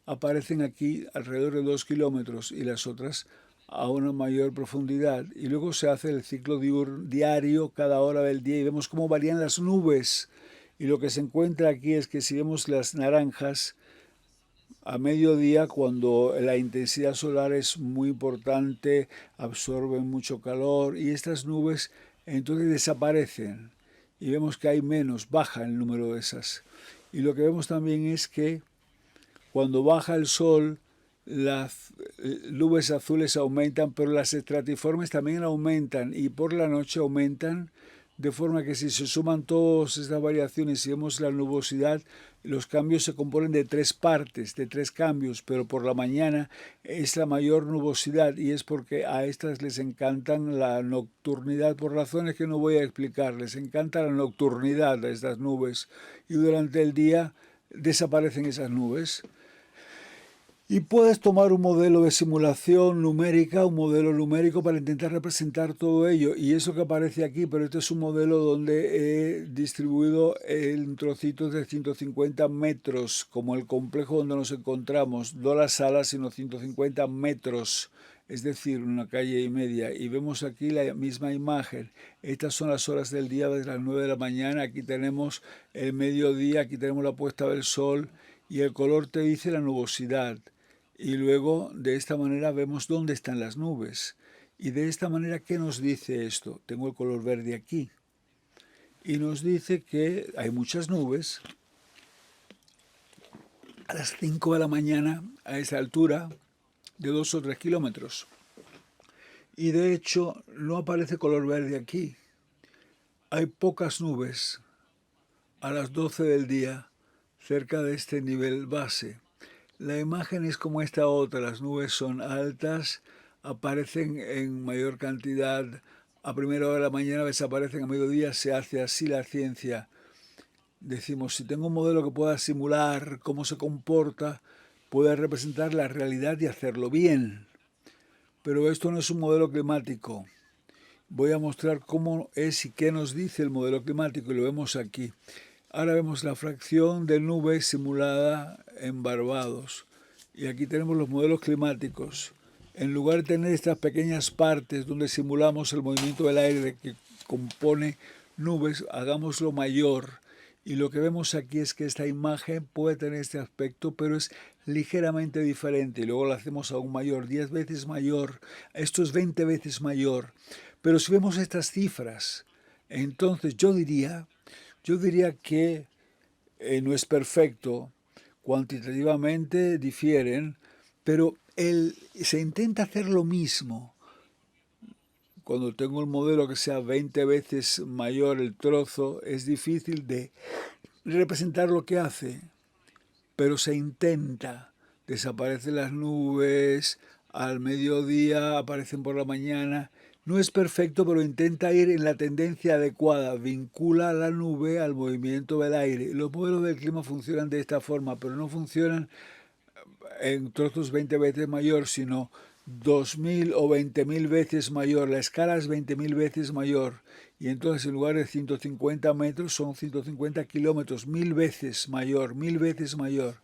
aparecen aquí alrededor de 2 kilómetros y las otras a una mayor profundidad. Y luego se hace el ciclo diario cada hora del día y vemos cómo varían las nubes. Y lo que se encuentra aquí es que si vemos las naranjas, a mediodía, cuando la intensidad solar es muy importante, absorben mucho calor y estas nubes entonces desaparecen. y vemos que hay menos, baja el número de esas. Y lo que vemos también es que cuando baja el sol, las nubes azules aumentan, pero las estratiformes también aumentan y por la noche aumentan, de forma que si se suman todas estas variaciones y vemos la nubosidad, los cambios se componen de 3 partes, de 3 cambios, pero por la mañana es la mayor nubosidad y es porque a estas les encantan la nocturnidad por razones que no voy a explicar. Les encanta la nocturnidad a estas nubes y durante el día desaparecen esas nubes. Y puedes tomar un modelo de simulación numérica, un modelo numérico para intentar representar todo ello. Y eso que aparece aquí, pero este es un modelo donde he distribuido en trocitos de 150 metros, como el complejo donde nos encontramos, no las salas, sino 150 metros, es decir, una calle y media. Y vemos aquí la misma imagen. Estas son las horas del día desde las 9 de la mañana. Aquí tenemos el mediodía, aquí tenemos la puesta del sol y el color te dice la nubosidad. Y luego, de esta manera, vemos dónde están las nubes. Y de esta manera, ¿qué nos dice esto? Tengo el color verde aquí. Y nos dice que hay muchas nubes. A las 5 de la mañana, a esa altura de 2 o 3 kilómetros. Y de hecho, no aparece color verde aquí. Hay pocas nubes a las 12 del día cerca de este nivel base. La imagen es como esta otra, las nubes son altas, aparecen en mayor cantidad a primera hora de la mañana, desaparecen a mediodía, se hace así la ciencia. Decimos, si tengo un modelo que pueda simular cómo se comporta, puede representar la realidad y hacerlo bien. Pero esto no es un modelo climático. Voy a mostrar cómo es y qué nos dice el modelo climático y lo vemos aquí. Ahora vemos la fracción de nubes simulada en Barbados. Y aquí tenemos los modelos climáticos. En lugar de tener estas pequeñas partes donde simulamos el movimiento del aire que compone nubes, hagámoslo mayor. Y lo que vemos aquí es que esta imagen puede tener este aspecto, pero es ligeramente diferente. Y luego lo hacemos aún mayor, 10 veces mayor. Esto es 20 veces mayor. Pero si vemos estas cifras, entonces yo diría que no es perfecto, cuantitativamente difieren, pero se intenta hacer lo mismo. Cuando tengo el modelo que sea 20 veces mayor el trozo, es difícil de representar lo que hace, pero se intenta. Desaparecen las nubes, al mediodía aparecen por la mañana. No es perfecto, pero intenta ir en la tendencia adecuada, vincula la nube al movimiento del aire. Los modelos del clima funcionan de esta forma, pero no funcionan en trozos 20 veces mayor, sino 2000 o 20.000 veces mayor. La escala es 20.000 veces mayor. Y entonces en lugar de 150 metros son 150 kilómetros, 1000 veces mayor, 1000 veces mayor.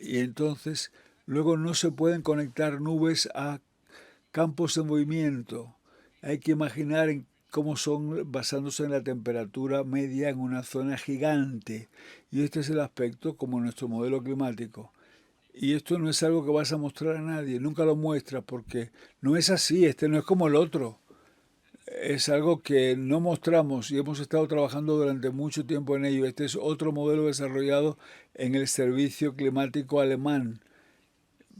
Y entonces luego no se pueden conectar nubes a campos de movimiento. Hay que imaginar cómo son basándose en la temperatura media en una zona gigante. Y este es el aspecto como nuestro modelo climático. Y esto no es algo que vas a mostrar a nadie, nunca lo muestras porque no es así, este no es como el otro. Es algo que no mostramos y hemos estado trabajando durante mucho tiempo en ello. Este es otro modelo desarrollado en el Servicio Climático Alemán,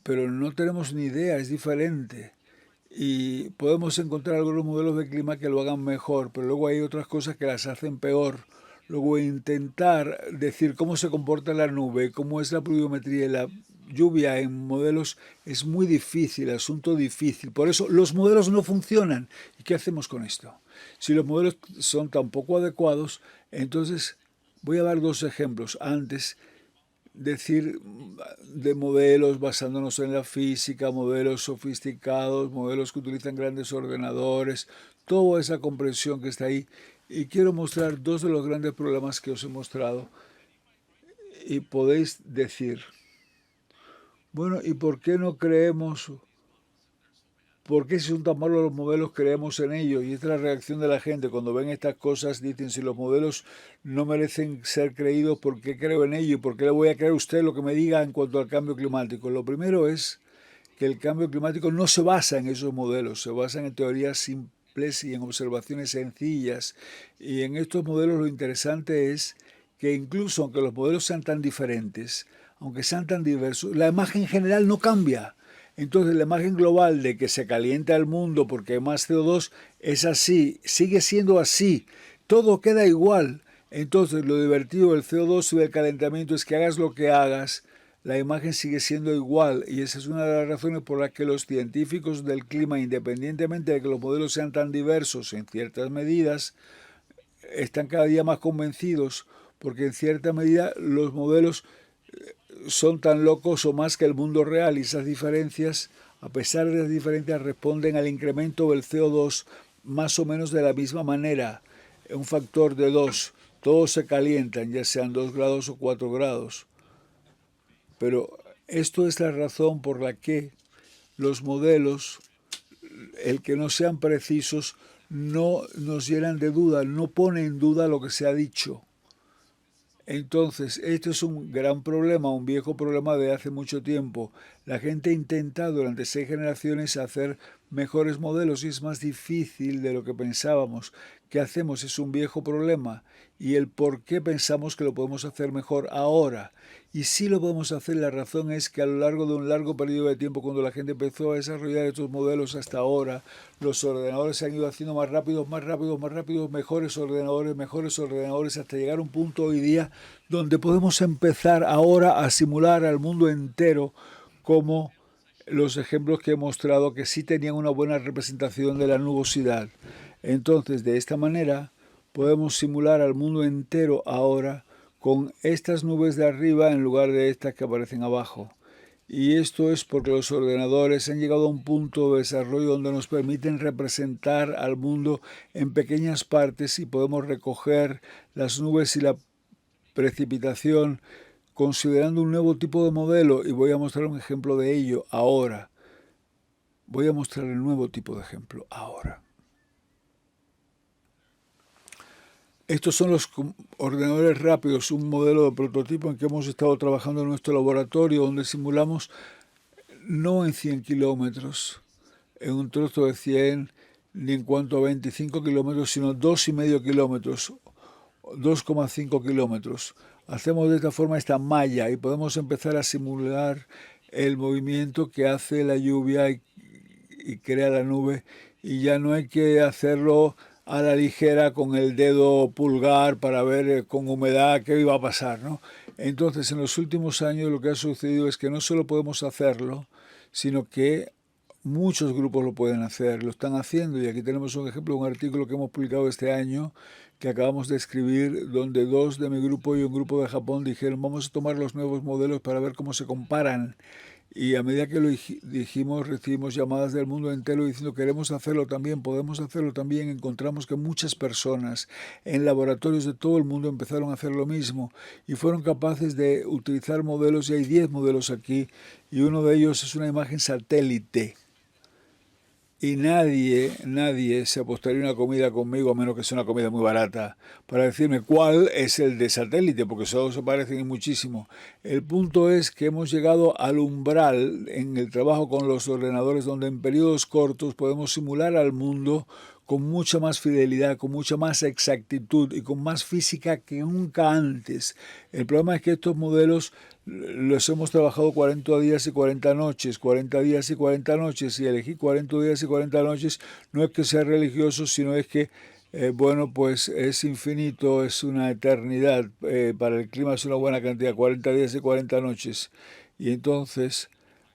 pero no tenemos ni idea, es diferente. Y podemos encontrar algunos modelos de clima que lo hagan mejor, pero luego hay otras cosas que las hacen peor. Luego intentar decir cómo se comporta la nube, cómo es la pluviometría y la lluvia en modelos es muy difícil, asunto difícil. Por eso los modelos no funcionan. ¿Y qué hacemos con esto? Si los modelos son tan poco adecuados, entonces voy a dar 2 ejemplos. Antes, decir de modelos basándonos en la física, modelos sofisticados, modelos que utilizan grandes ordenadores, toda esa comprensión que está ahí. Y quiero mostrar 2 de los grandes problemas que os he mostrado. Y podéis decir, bueno, ¿y por qué no creemos? ¿Por qué si son tan malos los modelos creemos en ellos? Y esta es la reacción de la gente. Cuando ven estas cosas dicen, si los modelos no merecen ser creídos, ¿por qué creo en ellos? ¿Y por qué le voy a creer a usted lo que me diga en cuanto al cambio climático? Lo primero es que el cambio climático no se basa en esos modelos, se basa en teorías simples y en observaciones sencillas. Y en estos modelos lo interesante es que incluso aunque los modelos sean tan diferentes, aunque sean tan diversos, la imagen general no cambia. Entonces la imagen global de que se calienta el mundo porque hay más CO2 es así, sigue siendo así, todo queda igual. Entonces lo divertido del CO2 y del calentamiento es que hagas lo que hagas, la imagen sigue siendo igual, y esa es una de las razones por las que los científicos del clima, independientemente de que los modelos sean tan diversos en ciertas medidas, están cada día más convencidos, porque en cierta medida los modelos son tan locos o más que el mundo real, y esas diferencias, a pesar de las diferencias, responden al incremento del CO2 más o menos de la misma manera, un factor de 2. Todos se calientan, ya sean 2 grados o 4 grados. Pero esto es la razón por la que los modelos, el que no sean precisos, no nos llenan de duda, no pone en duda lo que se ha dicho. Entonces, esto es un gran problema, un viejo problema de hace mucho tiempo. La gente intenta durante 6 generaciones hacer mejores modelos y es más difícil de lo que pensábamos. ¿Qué hacemos? Es un viejo problema. Y el por qué pensamos que lo podemos hacer mejor ahora. Y sí lo podemos hacer, la razón es que a lo largo de un largo periodo de tiempo, cuando la gente empezó a desarrollar estos modelos hasta ahora, los ordenadores se han ido haciendo más rápidos, más rápidos, más rápidos, mejores ordenadores, hasta llegar a un punto hoy día donde podemos empezar ahora a simular al mundo entero, como los ejemplos que he mostrado que sí tenían una buena representación de la nubosidad. Entonces, de esta manera, podemos simular al mundo entero ahora con estas nubes de arriba en lugar de estas que aparecen abajo. Y esto es porque los ordenadores han llegado a un punto de desarrollo donde nos permiten representar al mundo en pequeñas partes y podemos recoger las nubes y la precipitación considerando un nuevo tipo de modelo, y voy a mostrar un ejemplo de ello ahora. Voy a mostrar el nuevo tipo de ejemplo ahora. Estos son los ordenadores rápidos, un modelo de prototipo en que hemos estado trabajando en nuestro laboratorio, donde simulamos no en 100 kilómetros, en un trozo de 100, ni en cuanto a 25 kilómetros, sino 2,5 kilómetros, 2,5 kilómetros. Hacemos de esta forma esta malla y podemos empezar a simular el movimiento que hace la lluvia y crea la nube, y ya no hay que hacerlo a la ligera con el dedo pulgar para ver con humedad qué iba a pasar, ¿no? Entonces, en los últimos años lo que ha sucedido es que no solo podemos hacerlo, sino que muchos grupos lo pueden hacer, lo están haciendo, y aquí tenemos un ejemplo, un artículo que hemos publicado este año, que acabamos de escribir, donde 2 de mi grupo y un grupo de Japón dijeron, vamos a tomar los nuevos modelos para ver cómo se comparan. Y a medida que lo dijimos, recibimos llamadas del mundo entero diciendo queremos hacerlo también, podemos hacerlo también. Encontramos que muchas personas en laboratorios de todo el mundo empezaron a hacer lo mismo y fueron capaces de utilizar modelos, y hay 10 modelos aquí, y uno de ellos es una imagen satélite. Y nadie se apostaría una comida conmigo, a menos que sea una comida muy barata, para decirme cuál es el de satélite, porque todos se parecen y muchísimo. El punto es que hemos llegado al umbral en el trabajo con los ordenadores, donde en periodos cortos podemos simular al mundo con mucha más fidelidad, con mucha más exactitud y con más física que nunca antes. El problema es que estos modelos los hemos trabajado 40 días y 40 noches, 40 días y 40 noches, y elegí 40 días y 40 noches no es que sea religioso, sino es que, bueno, pues es infinito, es una eternidad, para el clima es una buena cantidad, 40 días y 40 noches. Y entonces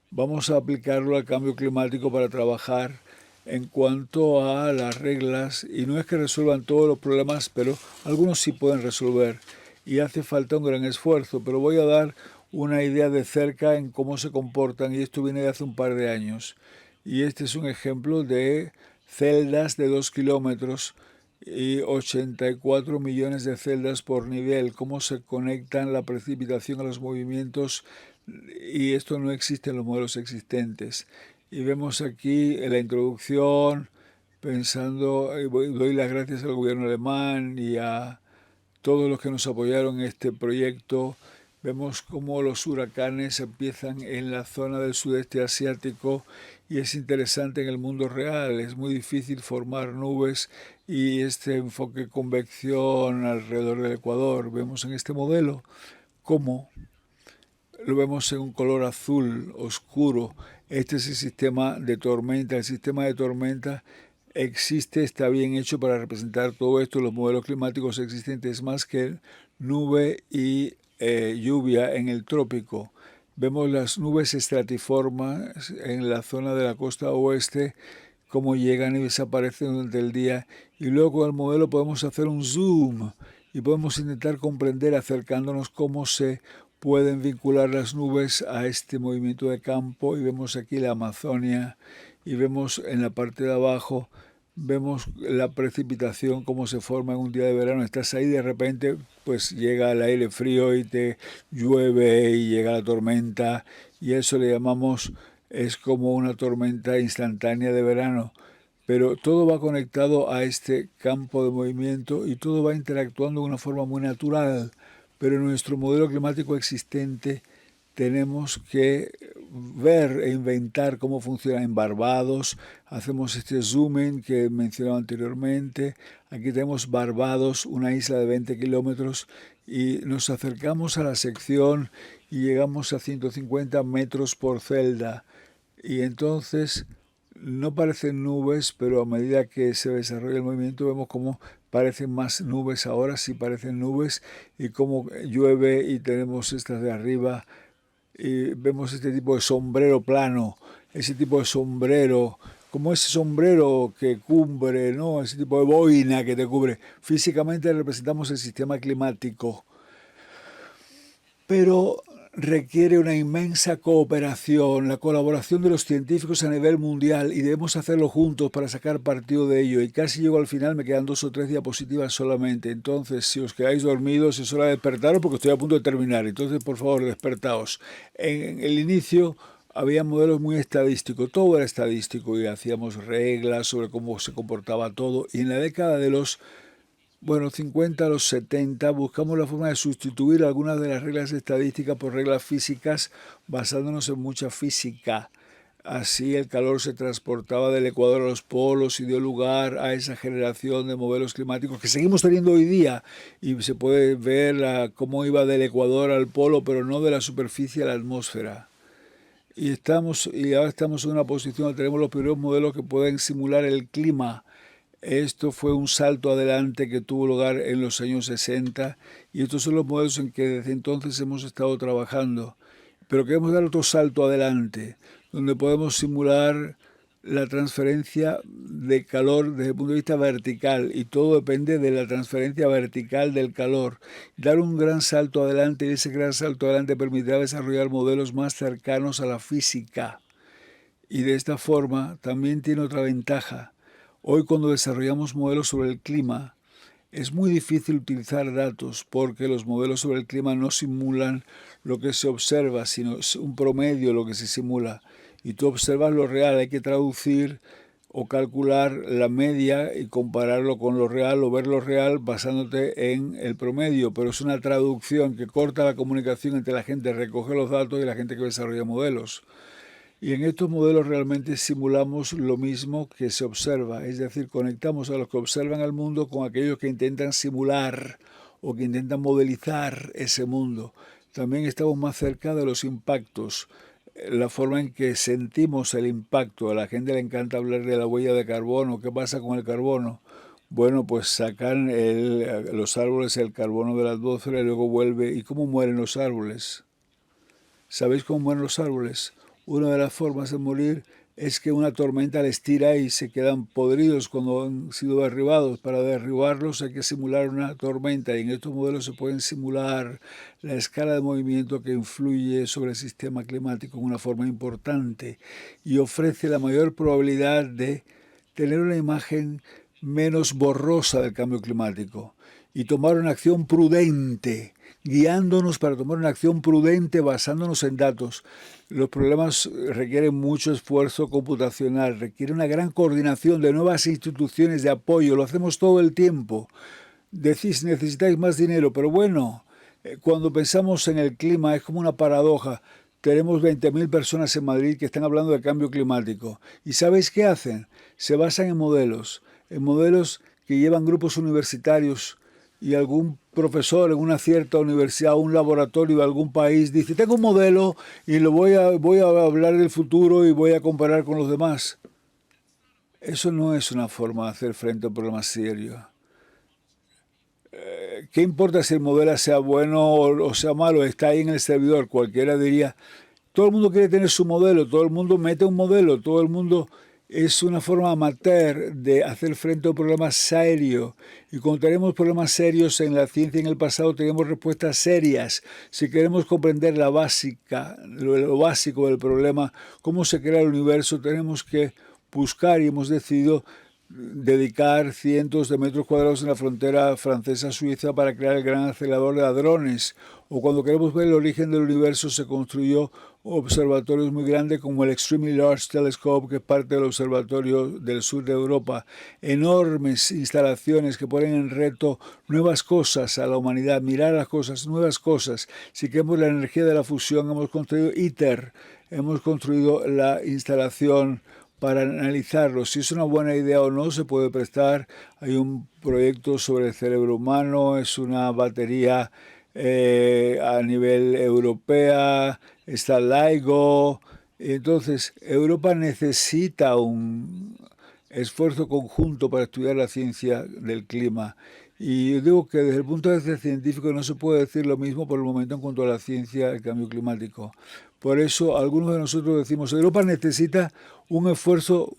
vamos a aplicarlo al cambio climático para trabajar en cuanto a las reglas, y no es que resuelvan todos los problemas, pero algunos sí pueden resolver, y hace falta un gran esfuerzo, pero voy a dar una idea de cerca en cómo se comportan, y esto viene de hace un par de años. Y este es un ejemplo de celdas de 2 kilómetros y 84 millones de celdas por nivel, cómo se conectan la precipitación a los movimientos, y esto no existe en los modelos existentes. Y vemos aquí en la introducción, pensando, doy las gracias al gobierno alemán y a todos los que nos apoyaron en este proyecto. Vemos cómo los huracanes empiezan en la zona del sudeste asiático y es interesante en el mundo real. Es muy difícil formar nubes y este enfoque convección alrededor del ecuador. Vemos en este modelo cómo lo vemos en un color azul oscuro. Este es el sistema de tormenta. El sistema de tormenta existe, está bien hecho para representar todo esto. Los modelos climáticos existentes más que nube y lluvia en el trópico. Vemos las nubes estratiformes en la zona de la costa oeste, cómo llegan y desaparecen durante el día. Y luego con el modelo podemos hacer un zoom y podemos intentar comprender acercándonos cómo se pueden vincular las nubes a este movimiento de campo. Y vemos aquí la Amazonia y vemos en la parte de abajo, vemos la precipitación, cómo se forma en un día de verano. Estás ahí, de repente pues llega el aire frío y te llueve y llega la tormenta, y eso le llamamos, es como una tormenta instantánea de verano. Pero todo va conectado a este campo de movimiento y todo va interactuando de una forma muy natural. Pero en nuestro modelo climático existente tenemos que ver e inventar cómo funciona en Barbados. Hacemos este zooming que mencionaba anteriormente. Aquí tenemos Barbados, una isla de 20 kilómetros, y nos acercamos a la sección y llegamos a 150 metros por celda. Y entonces no parecen nubes, pero a medida que se desarrolla el movimiento vemos cómo parecen más nubes. Ahora sí parecen nubes, y cómo llueve y tenemos estas de arriba. Y vemos este tipo de sombrero plano, ese tipo de sombrero, como ese sombrero que cubre, ¿no? Ese tipo de boina que te cubre. Físicamente representamos el sistema climático, pero requiere una inmensa cooperación, la colaboración de los científicos a nivel mundial, y debemos hacerlo juntos para sacar partido de ello. Y casi llego al final, me quedan 2 o 3 diapositivas solamente. Entonces, si os quedáis dormidos, es hora de despertaros porque estoy a punto de terminar. Entonces, por favor, despertaos. En el inicio había modelos muy estadísticos, todo era estadístico y hacíamos reglas sobre cómo se comportaba todo. Y en la década de los 50 a los 70 buscamos la forma de sustituir algunas de las reglas estadísticas por reglas físicas, basándonos en mucha física. Así el calor se transportaba del Ecuador a los polos y dio lugar a esa generación de modelos climáticos que seguimos teniendo hoy día, y se puede ver cómo iba del Ecuador al polo, pero no de la superficie a la atmósfera. Y ahora estamos en una posición donde tenemos los primeros modelos que pueden simular el clima. Esto fue un salto adelante que tuvo lugar en los años 60, y estos son los modelos en que desde entonces hemos estado trabajando. Pero queremos dar otro salto adelante, donde podemos simular la transferencia de calor desde el punto de vista vertical, y todo depende de la transferencia vertical del calor. Dar un gran salto adelante, y ese gran salto adelante permitirá desarrollar modelos más cercanos a la física. Y de esta forma también tiene otra ventaja. Hoy, cuando desarrollamos modelos sobre el clima, es muy difícil utilizar datos porque los modelos sobre el clima no simulan lo que se observa, sino es un promedio lo que se simula. Y tú observas lo real, hay que traducir o calcular la media y compararlo con lo real, o ver lo real basándote en el promedio. Pero es una traducción que corta la comunicación entre la gente que recoge los datos y la gente que desarrolla modelos. Y en estos modelos realmente simulamos lo mismo que se observa, es decir, conectamos a los que observan al mundo con aquellos que intentan simular o que intentan modelizar ese mundo. También estamos más cerca de los impactos, la forma en que sentimos el impacto. A la gente le encanta hablar de la huella de carbono. ¿Qué pasa con el carbono? Bueno, pues sacan los árboles el carbono de la atmósfera y luego vuelve. ¿Y cómo mueren los árboles? ¿Sabéis cómo mueren los árboles? Una de las formas de morir es que una tormenta les tira y se quedan podridos cuando han sido derribados. Para derribarlos hay que simular una tormenta, y en estos modelos se pueden simular la escala de movimiento que influye sobre el sistema climático en una forma importante, y ofrece la mayor probabilidad de tener una imagen menos borrosa del cambio climático y tomar una acción prudente, guiándonos para tomar una acción prudente basándonos en datos. Los problemas requieren mucho esfuerzo computacional, requiere una gran coordinación de nuevas instituciones de apoyo. Lo hacemos todo el tiempo. Decís, necesitáis más dinero, pero bueno, cuando pensamos en el clima es como una paradoja. tenemos 20.000 personas en Madrid que están hablando de cambio climático. ¿Y sabéis qué hacen? Se basan en modelos que llevan grupos universitarios y algún profesor en una cierta universidad, un laboratorio de algún país dice, tengo un modelo y voy a hablar del futuro y voy a comparar con los demás. Eso no es una forma de hacer frente a un problema serio. ¿Qué importa si el modelo sea bueno o sea malo? Está ahí en el servidor. Cualquiera diría, todo el mundo quiere tener su modelo, todo el mundo mete un modelo, todo el mundo es una forma amateur de hacer frente a un problema serio. Y cuando tenemos problemas serios en la ciencia en el pasado, tenemos respuestas serias. Si queremos comprender lo básico del problema, cómo se crea el universo, tenemos que buscar y hemos decidido dedicar cientos de metros cuadrados en la frontera francesa-suiza para crear el gran acelerador de hadrones. O cuando queremos ver el origen del universo, se construyó observatorios muy grandes como el Extremely Large Telescope, que es parte del observatorio del sur de Europa. Enormes instalaciones que ponen en reto nuevas cosas a la humanidad, mirar las cosas, nuevas cosas. Si queremos la energía de la fusión, hemos construido ITER, hemos construido la instalación para analizarlo. Si es una buena idea o no, se puede prestar. Hay un proyecto sobre el cerebro humano, es una batería a nivel europea, está LIGO. Entonces, Europa necesita un esfuerzo conjunto para estudiar la ciencia del clima. Y yo digo que desde el punto de vista científico no se puede decir lo mismo por el momento en cuanto a la ciencia del cambio climático. Por eso algunos de nosotros decimos, Europa necesita un esfuerzo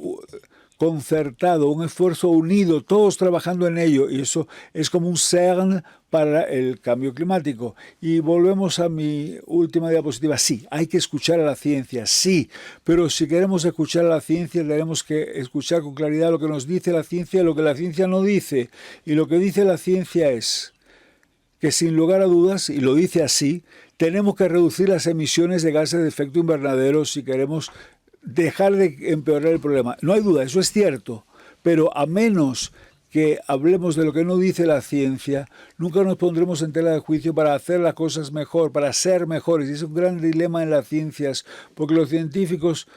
concertado, un esfuerzo unido, todos trabajando en ello, y eso es como un CERN para el cambio climático. Y volvemos a mi última diapositiva. Sí, hay que escuchar a la ciencia, sí, pero si queremos escuchar a la ciencia tenemos que escuchar con claridad lo que nos dice la ciencia y lo que la ciencia no dice. Y lo que dice la ciencia es que sin lugar a dudas, y lo dice así, tenemos que reducir las emisiones de gases de efecto invernadero si queremos dejar de empeorar el problema. No hay duda, eso es cierto, pero a menos que hablemos de lo que no dice la ciencia, nunca nos pondremos en tela de juicio para hacer las cosas mejor, para ser mejores. Y es un gran dilema en las ciencias, porque los científicos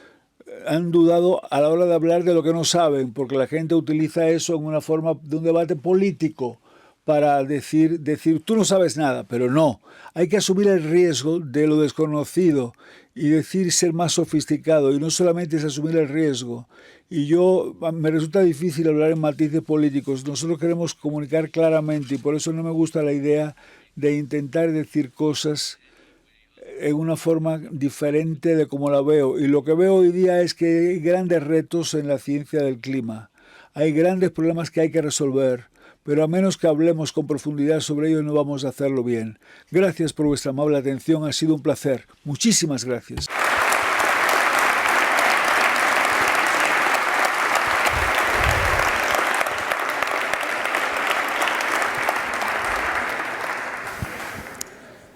han dudado a la hora de hablar de lo que no saben, porque la gente utiliza eso en una forma de un debate político para decir, tú no sabes nada, pero no. Hay que asumir el riesgo de lo desconocido y decir ser más sofisticado, y no solamente es asumir el riesgo. Y me resulta difícil hablar en matices políticos. Nosotros queremos comunicar claramente y por eso no me gusta la idea de intentar decir cosas en una forma diferente de como la veo. Y lo que veo hoy día es que hay grandes retos en la ciencia del clima. Hay grandes problemas que hay que resolver, pero a menos que hablemos con profundidad sobre ello no vamos a hacerlo bien. Gracias por vuestra amable atención, ha sido un placer. Muchísimas gracias.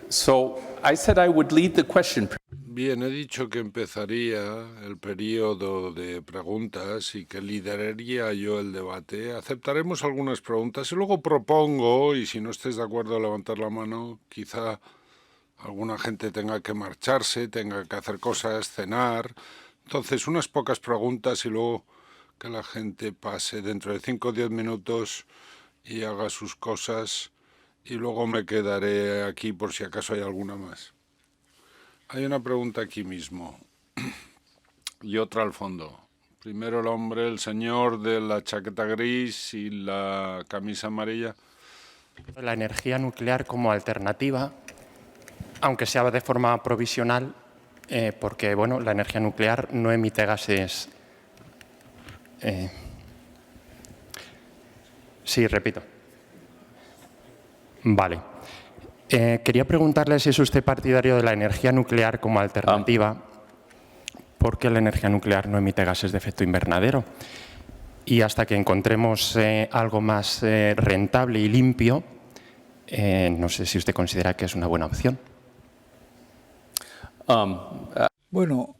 So I said I would lead the question. Bien, he dicho que empezaría el periodo de preguntas y que lideraría yo el debate. Aceptaremos algunas preguntas y luego propongo, y si no estáis de acuerdo, levantar la mano. Quizá alguna gente tenga que marcharse, tenga que hacer cosas, cenar. Entonces, unas pocas preguntas y luego que la gente pase dentro de 5 o 10 minutos y haga sus cosas. Y luego me quedaré aquí por si acaso hay alguna más. Hay una pregunta aquí mismo y otra al fondo. Primero el hombre, el señor de la chaqueta gris y la camisa amarilla. La energía nuclear como alternativa, aunque sea de forma provisional, porque bueno, la energía nuclear no emite gases. Sí, repito. Vale. Quería preguntarle si es usted partidario de la energía nuclear como alternativa, porque la energía nuclear no emite gases de efecto invernadero. Y hasta que encontremos algo más rentable y limpio, no sé si usted considera que es una buena opción. Bueno,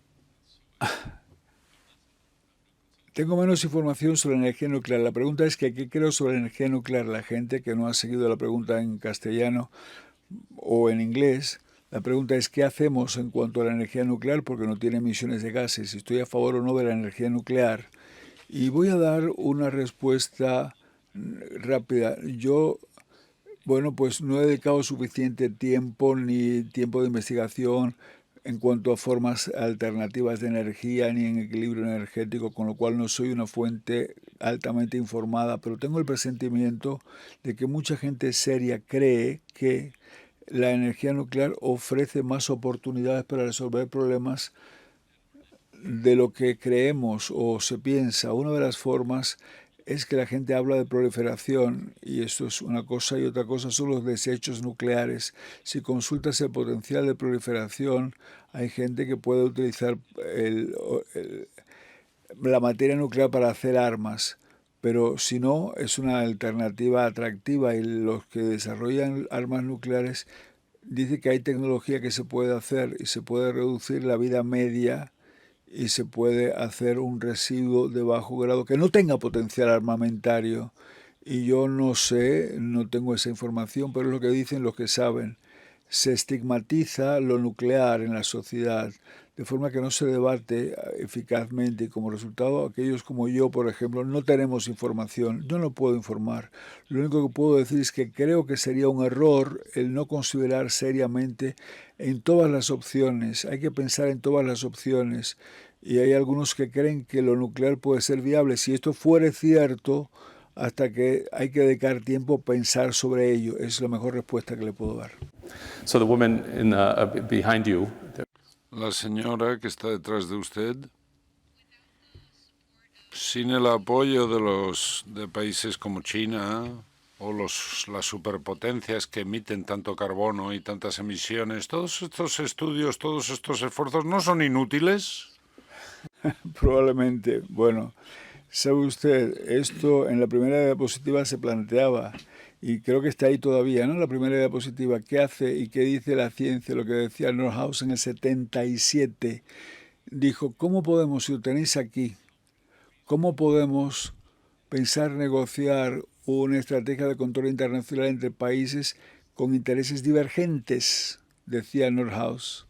tengo menos información sobre la energía nuclear. La pregunta es que ¿qué creo sobre la energía nuclear? La gente que no ha seguido la pregunta en castellano o en inglés La pregunta es ¿qué hacemos en cuanto a la energía nuclear? Porque no tiene emisiones de gases, si estoy a favor o no de la energía nuclear. Y voy a dar una respuesta rápida. Yo, bueno, pues no he dedicado suficiente tiempo ni tiempo de investigación en cuanto a formas alternativas de energía ni en equilibrio energético, con lo cual no soy una fuente altamente informada, pero tengo el presentimiento de que mucha gente seria cree que la energía nuclear ofrece más oportunidades para resolver problemas de lo que creemos o se piensa. Una de las formas es que la gente habla de proliferación y esto es una cosa y otra cosa son los desechos nucleares. Si consultas el potencial de proliferación, hay gente que puede utilizar la materia nuclear para hacer armas, pero si no, es una alternativa atractiva y los que desarrollan armas nucleares dicen que hay tecnología que se puede hacer y se puede reducir la vida media y se puede hacer un residuo de bajo grado que no tenga potencial armamentario. Y yo no sé, no tengo esa información, pero es lo que dicen los que saben. Se estigmatiza lo nuclear en la sociedad, de forma que no se debate eficazmente y como resultado aquellos como yo, por ejemplo, no tenemos información. Yo no puedo informar. Lo único que puedo decir es que creo que sería un error el no considerar seriamente en todas las opciones. Hay que pensar en todas las opciones y hay algunos que creen que lo nuclear puede ser viable. Si esto fuera cierto, hasta que hay que dedicar tiempo a pensar sobre ello. Es la mejor respuesta que le puedo dar. So the woman in behind you. La señora que está detrás de usted, sin el apoyo de países como China o las superpotencias que emiten tanto carbono y tantas emisiones, todos estos estudios, todos estos esfuerzos no son inútiles. Probablemente. Bueno, sabe usted, esto en la primera diapositiva se planteaba y creo que está ahí todavía, ¿no? La primera diapositiva, ¿qué hace y qué dice la ciencia? Lo que decía Nordhaus en el 77. Dijo, ¿cómo podemos, si lo tenéis aquí, cómo podemos pensar negociar una estrategia de control internacional entre países con intereses divergentes? Decía Nordhaus.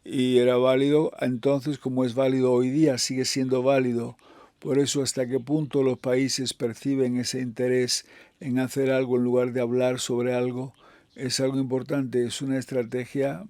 Y era válido entonces como es válido hoy día, sigue siendo válido. Por eso, hasta qué punto los países perciben ese interés en hacer algo en lugar de hablar sobre algo, es algo importante. Es una estrategia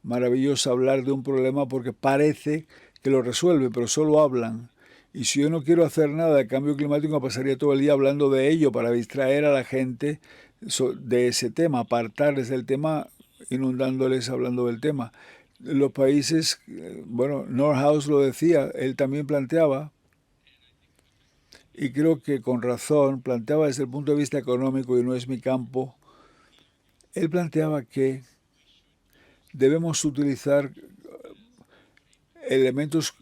maravillosa hablar de un problema porque parece que lo resuelve, pero solo hablan. Y si yo no quiero hacer nada de cambio climático, pasaría todo el día hablando de ello para distraer a la gente de ese tema, apartarles del tema, inundándoles hablando del tema. Los países, bueno, Nordhaus lo decía, él también planteaba, y creo que con razón, planteaba desde el punto de vista económico, y no es mi campo, él planteaba que debemos utilizar elementos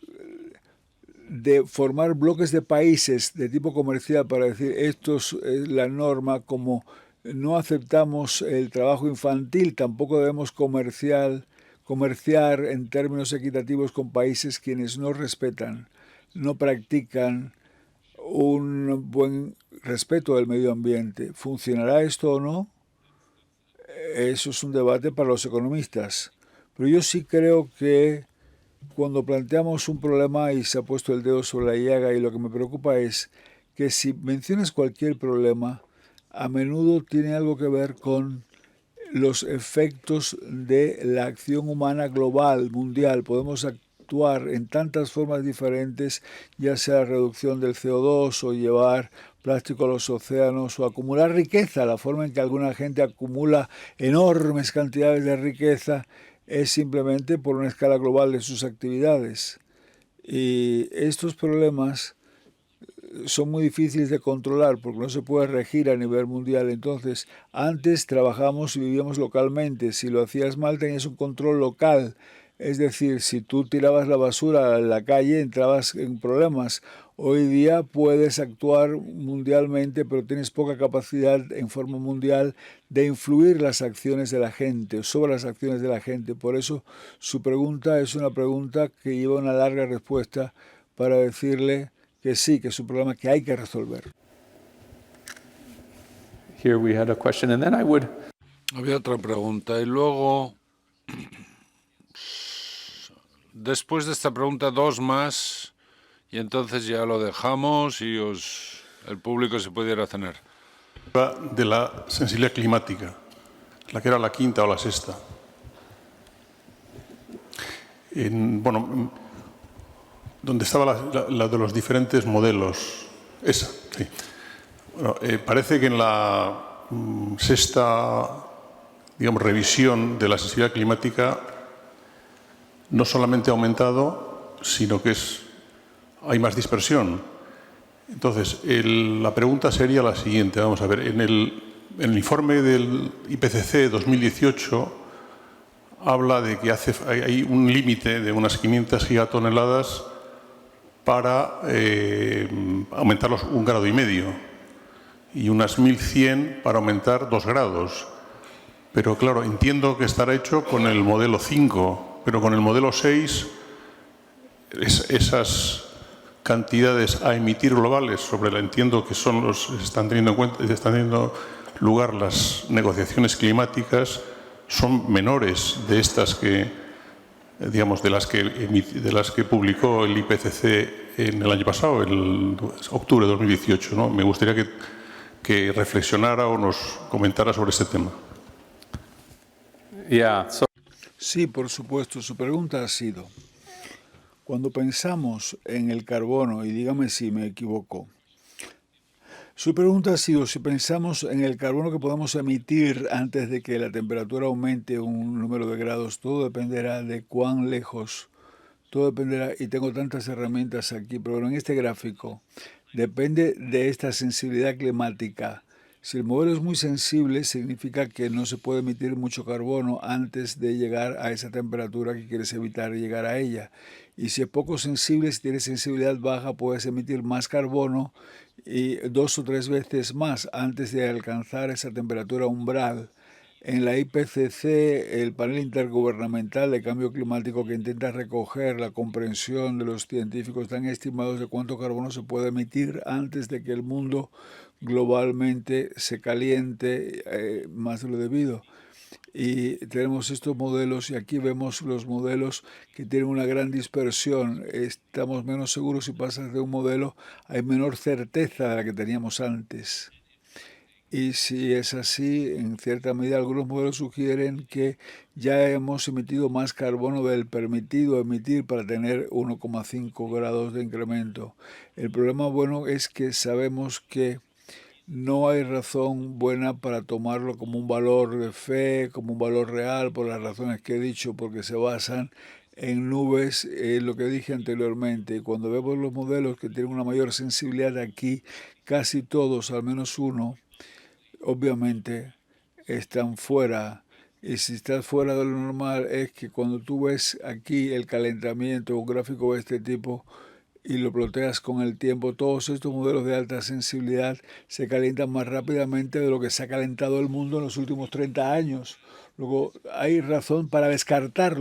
de formar bloques de países de tipo comercial para decir esto es la norma, como no aceptamos el trabajo infantil, tampoco debemos comerciar en términos equitativos con países quienes no respetan, no practican un buen respeto del medio ambiente. ¿Funcionará esto o no? Eso es un debate para los economistas. Pero yo sí creo que cuando planteamos un problema y se ha puesto el dedo sobre la llaga, y lo que me preocupa es que si mencionas cualquier problema, a menudo tiene algo que ver con los efectos de la acción humana global, mundial. Podemos actuar en tantas formas diferentes, ya sea la reducción del CO2 o llevar plástico a los océanos o acumular riqueza. La forma en que alguna gente acumula enormes cantidades de riqueza es simplemente por una escala global de sus actividades. Y estos problemas son muy difíciles de controlar porque no se puede regir a nivel mundial. Entonces, antes trabajamos y vivíamos localmente. Si lo hacías mal, tenías un control local. Es decir, si tú tirabas la basura a la calle, entrabas en problemas. Hoy día puedes actuar mundialmente, pero tienes poca capacidad en forma mundial de influir las acciones de la gente, sobre las acciones de la gente. Por eso su pregunta es una pregunta que lleva una larga respuesta para decirle que sí, que es un problema que hay que resolver. Here we had a question, and then I would. Había otra pregunta y luego después de esta pregunta, dos más, y entonces ya lo dejamos y el público se puede ir a cenar. De la sensibilidad climática, la que era la quinta o la sexta. Bueno, donde estaba la de los diferentes modelos, esa, sí. Bueno, parece que en la sexta, digamos, revisión de la sensibilidad climática no solamente ha aumentado, sino que hay más dispersión. Entonces, la pregunta sería la siguiente. Vamos a ver, en el informe del IPCC 2018 habla de que hay un límite de unas 500 gigatoneladas para aumentarlos 1,5 grados y unas 1.100 para aumentar 2 grados. Pero claro, entiendo que estará hecho con el modelo 5, pero con el modelo 6 esas cantidades a emitir globales entiendo que son están teniendo lugar las negociaciones climáticas, son menores de estas que, digamos, de las que publicó el IPCC en el año pasado, el octubre de 2018, ¿no? Me gustaría que reflexionara o nos comentara sobre este tema. Yeah, Sí, por supuesto. Su pregunta ha sido, cuando pensamos en el carbono, y dígame si me equivoco, su pregunta ha sido si pensamos en el carbono que podemos emitir antes de que la temperatura aumente un número de grados, todo dependerá de cuán lejos, todo dependerá, y tengo tantas herramientas aquí, pero en este gráfico, depende de esta sensibilidad climática. Si el modelo es muy sensible, significa que no se puede emitir mucho carbono antes de llegar a esa temperatura que quieres evitar llegar a ella. Y si es poco sensible, si tienes sensibilidad baja, puedes emitir más carbono y 2 o 3 veces más antes de alcanzar esa temperatura umbral. En la IPCC, el panel intergubernamental de cambio climático que intenta recoger la comprensión de los científicos, están estimados de cuánto carbono se puede emitir antes de que el mundo globalmente se caliente más de lo debido. Y tenemos estos modelos y aquí vemos los modelos que tienen una gran dispersión. Estamos menos seguros si pasas de un modelo, hay menor certeza de la que teníamos antes. Y si es así, en cierta medida algunos modelos sugieren que ya hemos emitido más carbono del permitido emitir para tener 1,5 grados de incremento. El problema bueno es que sabemos que no hay razón buena para tomarlo como un valor de fe, como un valor real, por las razones que he dicho, porque se basan en nubes, lo que dije anteriormente. Cuando vemos los modelos que tienen una mayor sensibilidad aquí, casi todos, al menos uno, obviamente están fuera. Y si estás fuera de lo normal es que cuando tú ves aquí el calentamiento, un gráfico de este tipo, y lo ploteas con el tiempo, todos estos modelos de alta sensibilidad se calientan más rápidamente de lo que se ha calentado el mundo en los últimos 30 años. Luego hay razón para descartar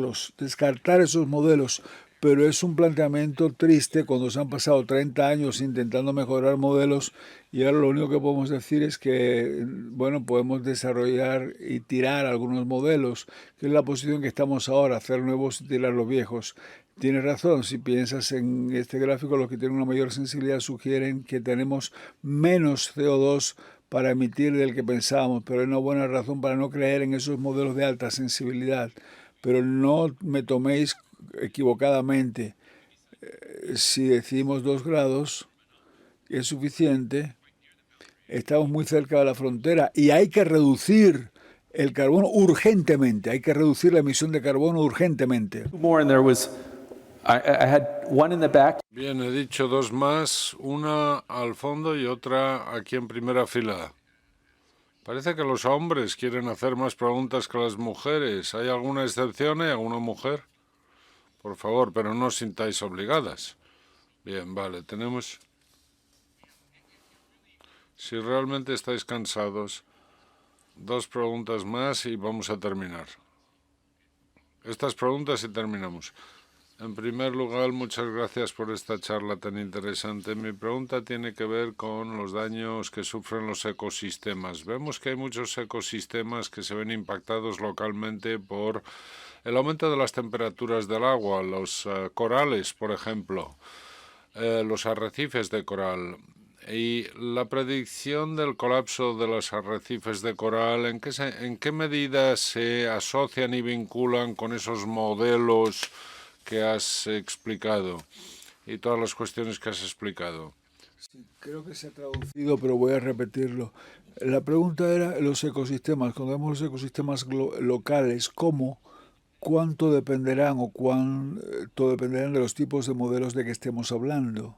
esos modelos, pero es un planteamiento triste cuando se han pasado 30 años intentando mejorar modelos y ahora lo único que podemos decir es que, bueno, podemos desarrollar y tirar algunos modelos, que es la posición que estamos ahora, hacer nuevos y tirar los viejos. Tienes razón, si piensas en este gráfico, los que tienen una mayor sensibilidad sugieren que tenemos menos CO2 para emitir del que pensábamos, pero hay una buena razón para no creer en esos modelos de alta sensibilidad. Pero no me toméis equivocadamente. Si decimos 2 grados es suficiente, estamos muy cerca de la frontera y hay que reducir el carbono urgentemente, hay que reducir la emisión de carbono urgentemente. more, and there was, I had one in the back. Bien, he dicho dos más, una al fondo y otra aquí en primera fila. Parece que los hombres quieren hacer más preguntas que las mujeres. ¿Hay alguna excepción? ¿Hay alguna mujer? Por favor, pero no os sintáis obligadas. Bien, vale, tenemos... Si realmente estáis cansados, 2 preguntas más y vamos a terminar. Estas preguntas y terminamos. En primer lugar, muchas gracias por esta charla tan interesante. Mi pregunta tiene que ver con los daños que sufren los ecosistemas. Vemos que hay muchos ecosistemas que se ven impactados localmente por el aumento de las temperaturas del agua, los corales, por ejemplo, los arrecifes de coral. Y la predicción del colapso de los arrecifes de coral, ¿en qué medida se asocian y vinculan con esos modelos que has explicado y todas las cuestiones que has explicado? Sí, creo que se ha traducido, pero voy a repetirlo. La pregunta era los ecosistemas. Cuando vemos los ecosistemas locales, ¿cómo? ¿Cuánto dependerán o cuánto dependerán de los tipos de modelos de que estemos hablando?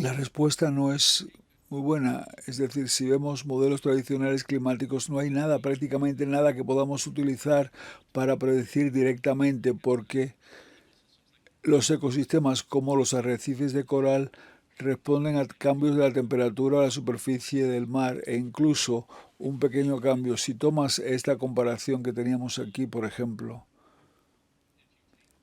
La respuesta no es muy buena. Es decir, si vemos modelos tradicionales climáticos, no hay nada, prácticamente nada que podamos utilizar para predecir directamente, porque los ecosistemas como los arrecifes de coral responden a cambios de la temperatura a la superficie del mar e incluso un pequeño cambio. Si tomas esta comparación que teníamos aquí, por ejemplo,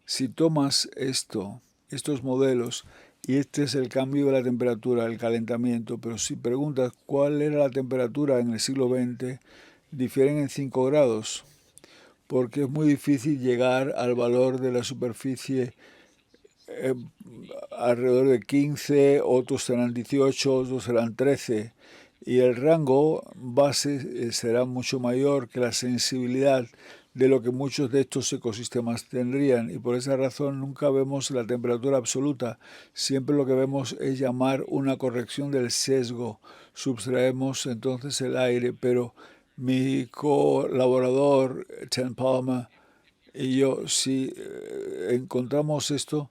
si tomas estos modelos, y este es el cambio de la temperatura, el calentamiento, pero si preguntas cuál era la temperatura en el siglo XX, difieren en 5 grados, porque es muy difícil llegar al valor de la superficie alrededor de 15, otros serán 18, otros serán 13, y el rango base será mucho mayor que la sensibilidad de lo que muchos de estos ecosistemas tendrían, y por esa razón nunca vemos la temperatura absoluta, siempre lo que vemos es llamar una corrección del sesgo, subtraemos entonces el aire, pero mi colaborador, Chen Palmer, y yo, si encontramos esto,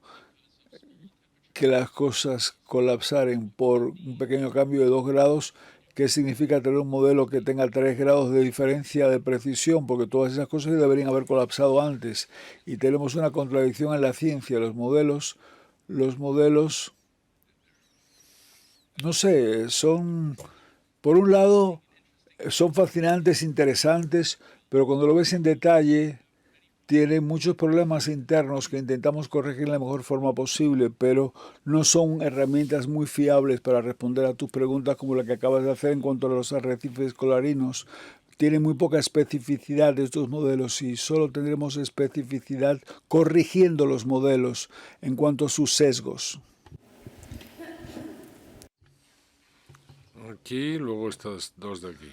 que las cosas colapsaren por un pequeño cambio de 2 grados, ¿qué significa tener un modelo que tenga 3 grados de diferencia de precisión? Porque todas esas cosas deberían haber colapsado antes. Y tenemos una contradicción en la ciencia. Los modelos, no sé, por un lado, son fascinantes, interesantes, pero cuando lo ves en detalle, tiene muchos problemas internos que intentamos corregir de la mejor forma posible, pero no son herramientas muy fiables para responder a tus preguntas como la que acabas de hacer en cuanto a los arrecifes coralinos. Tienen muy poca especificidad de estos modelos y solo tendremos especificidad corrigiendo los modelos en cuanto a sus sesgos. Aquí, luego estas dos de aquí.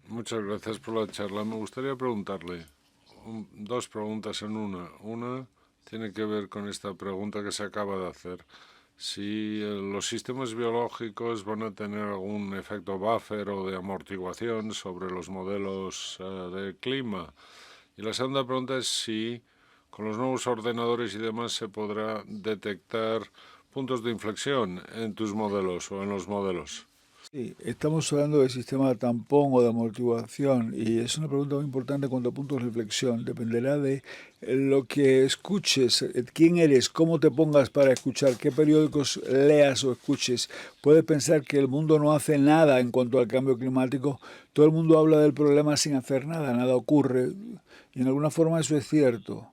Muchas gracias por la charla. Me gustaría preguntarle dos preguntas en una. Una tiene que ver con esta pregunta que se acaba de hacer. Si los sistemas biológicos van a tener algún efecto buffer o de amortiguación sobre los modelos de clima. Y la segunda pregunta es si con los nuevos ordenadores y demás se podrá detectar puntos de inflexión en tus modelos o en los modelos. Sí, estamos hablando del sistema de tampón o de amortiguación y es una pregunta muy importante en cuanto a puntos de reflexión. Dependerá de lo que escuches, quién eres, cómo te pongas para escuchar, qué periódicos leas o escuches. Puedes pensar que el mundo no hace nada en cuanto al cambio climático. Todo el mundo habla del problema sin hacer nada, nada ocurre. Y en alguna forma eso es cierto.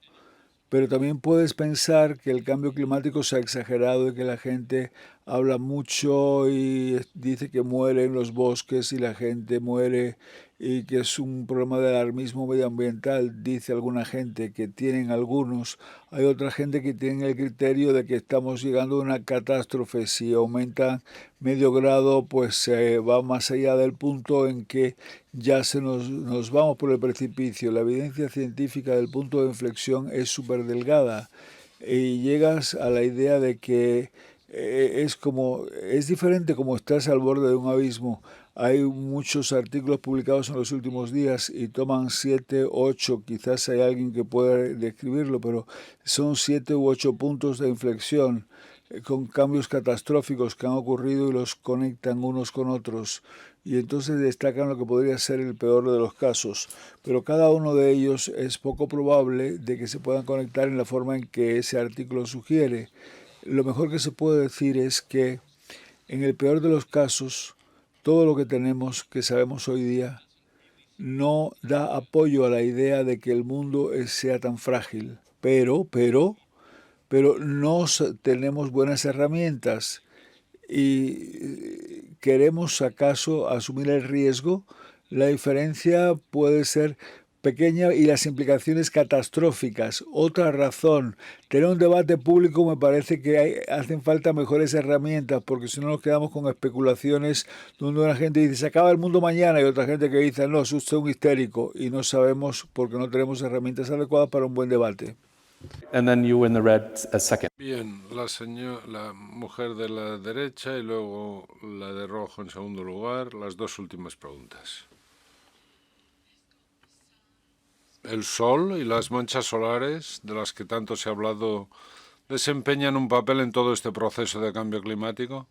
Pero también puedes pensar que el cambio climático se ha exagerado y que la gente habla mucho y dice que mueren los bosques y la gente muere y que es un problema de alarmismo medioambiental, dice alguna gente, que tienen algunos. Hay otra gente que tiene el criterio de que estamos llegando a una catástrofe. Si aumenta medio grado, pues se va más allá del punto en que ya nos vamos por el precipicio. La evidencia científica del punto de inflexión es súper delgada y llegas a la idea de que es diferente como estás al borde de un abismo. Hay muchos artículos publicados en los últimos días y toman 7, 8, quizás hay alguien que pueda describirlo, pero son 7 u 8 puntos de inflexión con cambios catastróficos que han ocurrido y los conectan unos con otros. Y entonces destacan lo que podría ser el peor de los casos. Pero cada uno de ellos es poco probable de que se puedan conectar en la forma en que ese artículo sugiere. Lo mejor que se puede decir es que en el peor de los casos, todo lo que tenemos, que sabemos hoy día, no da apoyo a la idea de que el mundo sea tan frágil. Pero no tenemos buenas herramientas y queremos acaso asumir el riesgo. La diferencia puede ser pequeña y las implicaciones catastróficas. Otra razón, tener un debate público me parece que hacen falta mejores herramientas, porque si no nos quedamos con especulaciones donde una gente dice se acaba el mundo mañana y otra gente que dice no, es usted un histérico, y no sabemos porque no tenemos herramientas adecuadas para un buen debate. And then you in the red as second. Bien, la mujer de la derecha y luego la de rojo en segundo lugar. Las dos últimas preguntas. ¿El sol y las manchas solares, de las que tanto se ha hablado, desempeñan un papel en todo este proceso de cambio climático?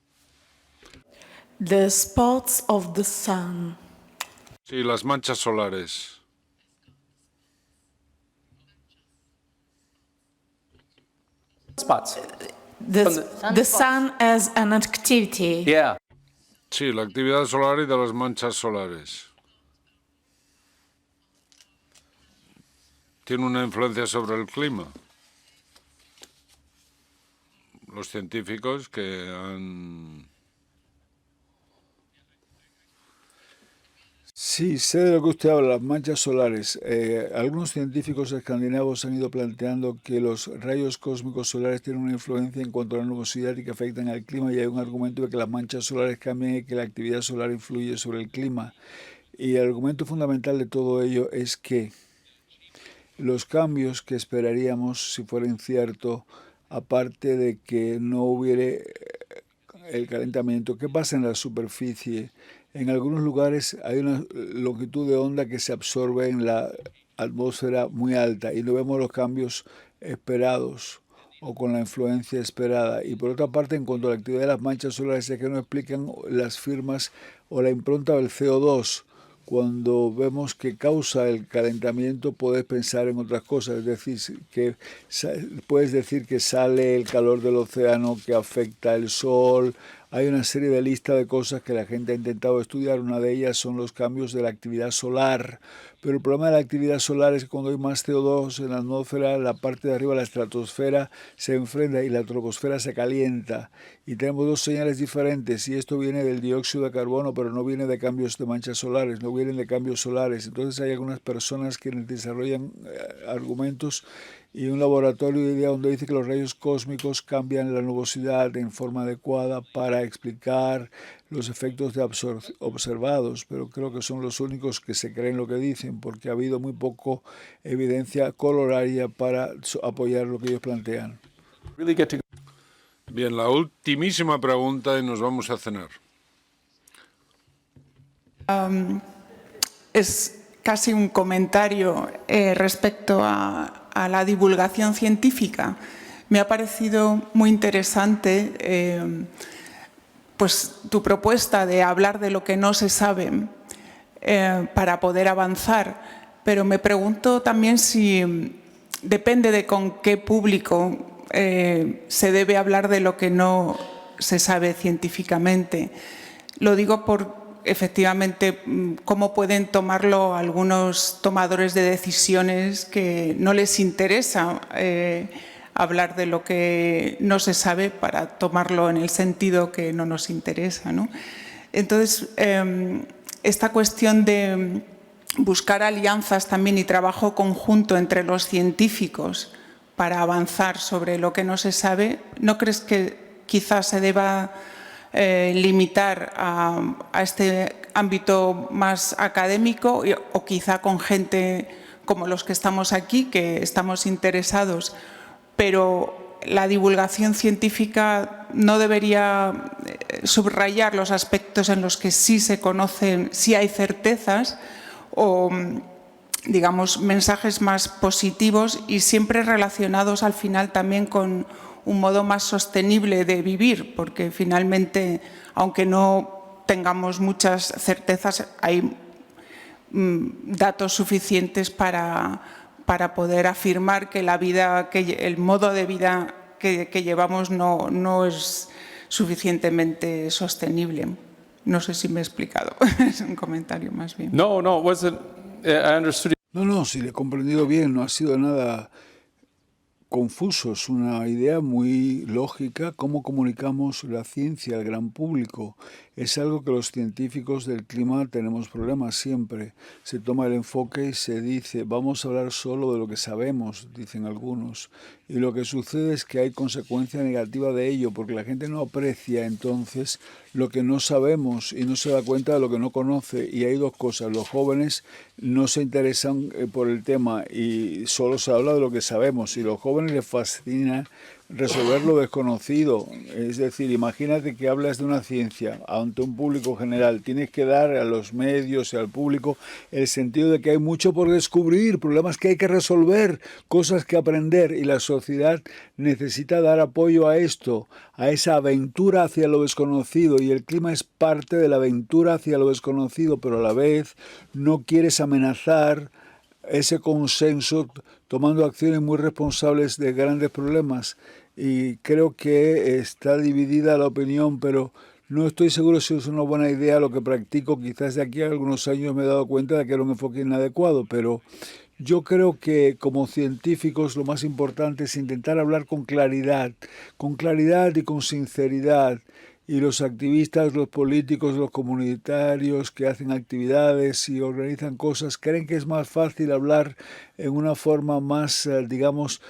The spots of the sun. Sí, las manchas solares. Spots. The sun as an activity. Yeah. Sí, la actividad solar y de las manchas solares. ¿Tiene una influencia sobre el clima? Los científicos que han... Sí, sé de lo que usted habla, las manchas solares. Algunos científicos escandinavos han ido planteando que los rayos cósmicos solares tienen una influencia en cuanto a la nubosidad y que afectan al clima, y hay un argumento de que las manchas solares cambian y que la actividad solar influye sobre el clima. Y el argumento fundamental de todo ello es que los cambios que esperaríamos si fuera incierto, aparte de que no hubiera el calentamiento, ¿qué pasa en la superficie? En algunos lugares hay una longitud de onda que se absorbe en la atmósfera muy alta y no vemos los cambios esperados o con la influencia esperada. Y por otra parte, en cuanto a la actividad de las manchas solares, es que nos explican las firmas o la impronta del CO2. Cuando vemos que causa el calentamiento, puedes pensar en otras cosas, es decir, que puedes decir que sale el calor del océano, que afecta el sol. Hay una serie de listas de cosas que la gente ha intentado estudiar. Una de ellas son los cambios de la actividad solar. Pero el problema de la actividad solar es que cuando hay más CO2 en la atmósfera, la parte de arriba, la estratosfera, se enfría y la troposfera se calienta. Y tenemos dos señales diferentes. Y esto viene del dióxido de carbono, pero no viene de cambios de manchas solares, no vienen de cambios solares. Entonces hay algunas personas que desarrollan argumentos y un laboratorio de idea donde dice que los rayos cósmicos cambian la nubosidad en forma adecuada para explicar los efectos de observados, pero creo que son los únicos que se creen lo que dicen, porque ha habido muy poco evidencia coloraria para apoyar lo que ellos plantean. Bien, la ultimísima pregunta y nos vamos a cenar. Es casi un comentario respecto a la divulgación científica. Me ha parecido muy interesante pues, tu propuesta de hablar de lo que no se sabe para poder avanzar, pero me pregunto también si depende de con qué público se debe hablar de lo que no se sabe científicamente. Lo digo por efectivamente cómo pueden tomarlo algunos tomadores de decisiones que no les interesa hablar de lo que no se sabe para tomarlo en el sentido que no nos interesa, ¿no? Entonces, esta cuestión de buscar alianzas también y trabajo conjunto entre los científicos para avanzar sobre lo que no se sabe, ¿no crees que quizás se deba limitar a este ámbito más académico o quizá con gente como los que estamos aquí, que estamos interesados, pero la divulgación científica no debería subrayar los aspectos en los que sí se conocen, sí hay certezas o, digamos, mensajes más positivos y siempre relacionados al final también con un modo más sostenible de vivir, porque finalmente, aunque no tengamos muchas certezas, hay datos suficientes para poder afirmar que la vida, que el modo de vida que llevamos no es suficientemente sostenible. No sé si me he explicado, es un comentario más bien. No, it wasn't. I understood. No, si le he comprendido bien, no ha sido nada confuso, es una idea muy lógica. ¿Cómo comunicamos la ciencia al gran público? Es algo que los científicos del clima tenemos problemas siempre. Se toma el enfoque y se dice, vamos a hablar solo de lo que sabemos, dicen algunos. Y lo que sucede es que hay consecuencia negativa de ello, porque la gente no aprecia entonces lo que no sabemos y no se da cuenta de lo que no conoce. Y hay dos cosas, los jóvenes no se interesan por el tema y solo se habla de lo que sabemos. Y a los jóvenes les fascina resolver lo desconocido. Es decir, imagínate que hablas de una ciencia ante un público general. Tienes que dar a los medios y al público el sentido de que hay mucho por descubrir, problemas que hay que resolver, cosas que aprender, y la sociedad necesita dar apoyo a esto, a esa aventura hacia lo desconocido, y el clima es parte de la aventura hacia lo desconocido, pero a la vez no quieres amenazar ese consenso tomando acciones muy responsables de grandes problemas. Y creo que está dividida la opinión, pero no estoy seguro si es una buena idea lo que practico. Quizás de aquí a algunos años me he dado cuenta de que era un enfoque inadecuado, pero yo creo que como científicos lo más importante es intentar hablar con claridad y con sinceridad. Y los activistas, los políticos, los comunitarios que hacen actividades y organizan cosas creen que es más fácil hablar en una forma más, digamos,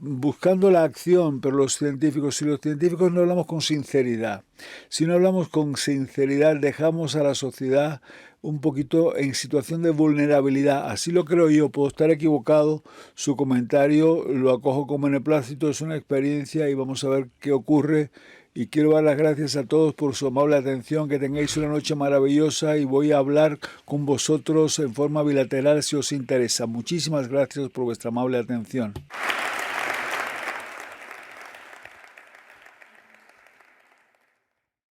buscando la acción, pero si los científicos no hablamos con sinceridad, si no hablamos con sinceridad, dejamos a la sociedad un poquito en situación de vulnerabilidad. Así lo creo yo, puedo estar equivocado, su comentario lo acojo con beneplácito, es una experiencia y vamos a ver qué ocurre. Y quiero dar las gracias a todos por su amable atención, que tengáis una noche maravillosa y voy a hablar con vosotros en forma bilateral si os interesa. Muchísimas gracias por vuestra amable atención.